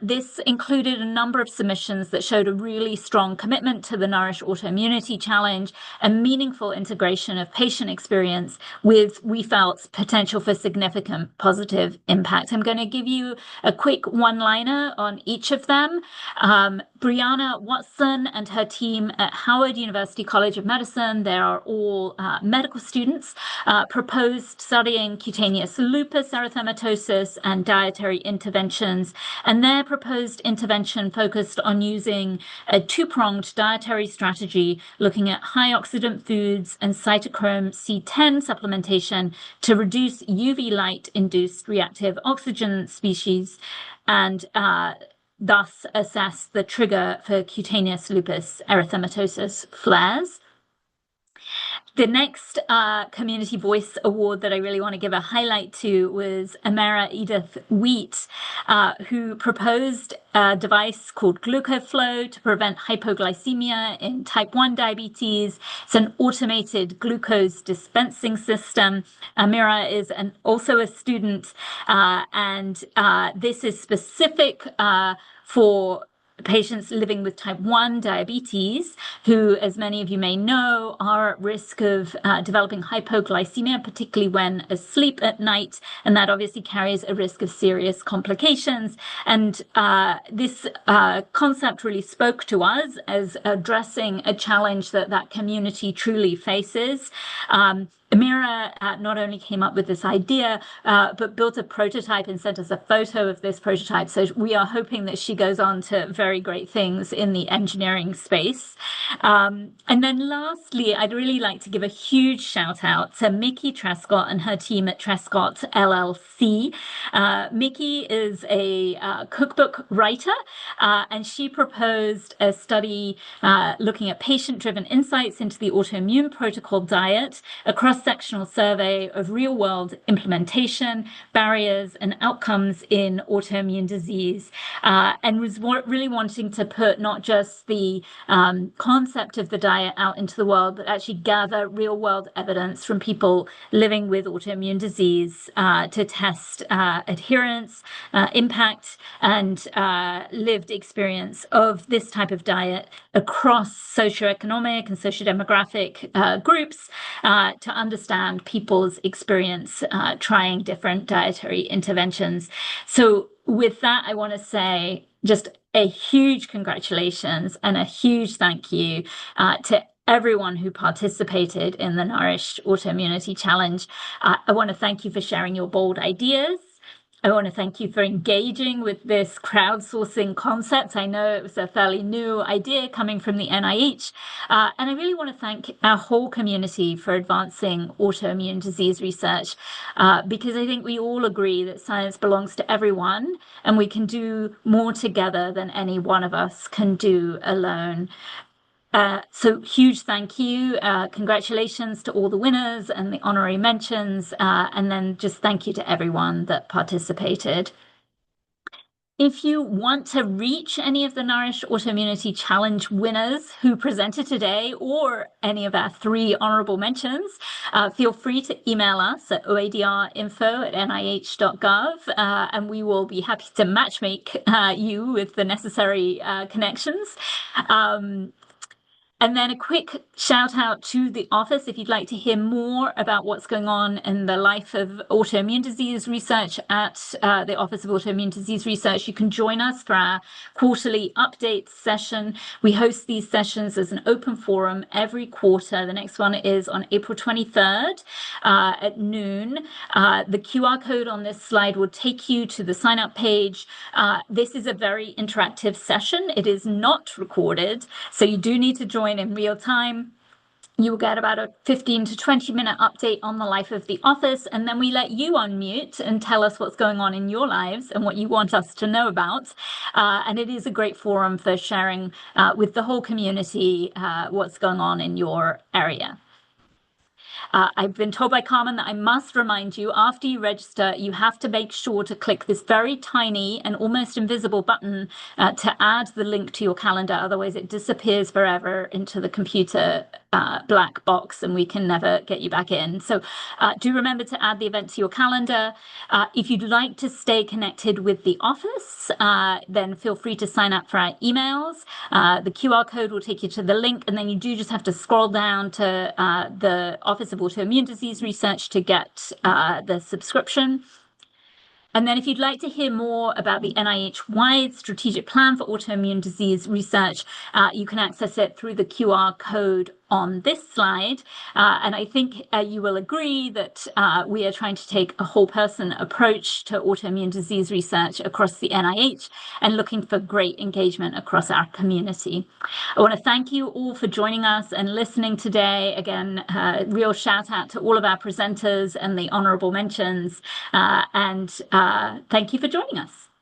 [SPEAKER 1] This included a number of submissions that showed a really strong commitment to the Nourish Autoimmunity Challenge and meaningful integration of patient experience with, we felt, potential for significant positive impact. I'm going to give you a quick one-liner on each of them. Brianna Watson and her team at Howard University College of Medicine, they are all medical students, proposed studying cutaneous lupus erythematosus and dietary interventions. And their proposed intervention focused on using a two-pronged dietary strategy, looking at high oxidant foods and cytochrome C10 supplementation to reduce UV light-induced reactive oxygen species and thus assess the trigger for cutaneous lupus erythematosus flares. The next Community Voice Award that I really want to give a highlight to was Amara Edith Wheat, who proposed a device called GlucoFlow to prevent hypoglycemia in type 1 diabetes. It's an automated glucose dispensing system. Amira is also a student, and this is specific for patients living with type 1 diabetes, who, as many of you may know, are at risk of developing hypoglycemia, particularly when asleep at night, and that obviously carries a risk of serious complications. And this concept really spoke to us as addressing a challenge that community truly faces. Amira not only came up with this idea, but built a prototype and sent us a photo of this prototype. So we are hoping that she goes on to very great things in the engineering space. And then lastly, I'd really like to give a huge shout out to Mickey Trescott and her team at Trescott LLC. Mickey is a cookbook writer, and she proposed a study looking at patient-driven insights into the autoimmune protocol diet, a cross-sectional survey of real-world implementation, barriers, and outcomes in autoimmune disease, and was really wanting to put not just the concept of the diet out into the world, but actually gather real-world evidence from people living with autoimmune disease to test adherence, impact, and lived experience of this type of diet across socioeconomic and sociodemographic groups to understand people's experience trying different dietary interventions. So with that, I want to say just a huge congratulations and a huge thank you to everyone who participated in the Nourish Autoimmunity Challenge. I want to thank you for sharing your bold ideas. I want to thank you for engaging with this crowdsourcing concept. I know it was a fairly new idea coming from the NIH. And I really want to thank our whole community for advancing autoimmune disease research, because I think we all agree that science belongs to everyone, and we can do more together than any one of us can do alone. So huge thank you. Congratulations to all the winners and the honorary mentions. And then just thank you to everyone that participated. If you want to reach any of the Nourish Autoimmunity Challenge winners who presented today or any of our 3 honorable mentions, feel free to email us at oadrinfo@nih.gov, and we will be happy to matchmake you with the necessary connections. And then a quick shout out to the office. If you'd like to hear more about what's going on in the life of autoimmune disease research at the Office of Autoimmune Disease Research, you can join us for our quarterly update session. We host these sessions as an open forum every quarter. The next one is on April 23rd at noon. The QR code on this slide will take you to the sign up page. This is a very interactive session. It is not recorded, so you do need to join in real time. You will get about a 15 to 20-minute update on the life of the office, and then we let you unmute and tell us what's going on in your lives and what you want us to know about. And it is a great forum for sharing with the whole community what's going on in your area. I've been told by Carmen that I must remind you, after you register, you have to make sure to click this very tiny and almost invisible button to add the link to your calendar. Otherwise, it disappears forever into the computer black box and we can never get you back in. So do remember to add the event to your calendar. If you'd like to stay connected with the office, then feel free to sign up for our emails. The QR code will take you to the link, and then you do just have to scroll down to the Office of Autoimmune Disease Research to get the subscription. And then if you'd like to hear more about the NIH-wide strategic plan for autoimmune disease research, you can access it through the QR code on this slide. And I think you will agree that we are trying to take a whole person approach to autoimmune disease research across the NIH and looking for great engagement across our community. I want to thank you all for joining us and listening today. Again, real shout out to all of our presenters and the honorable mentions. And thank you for joining us.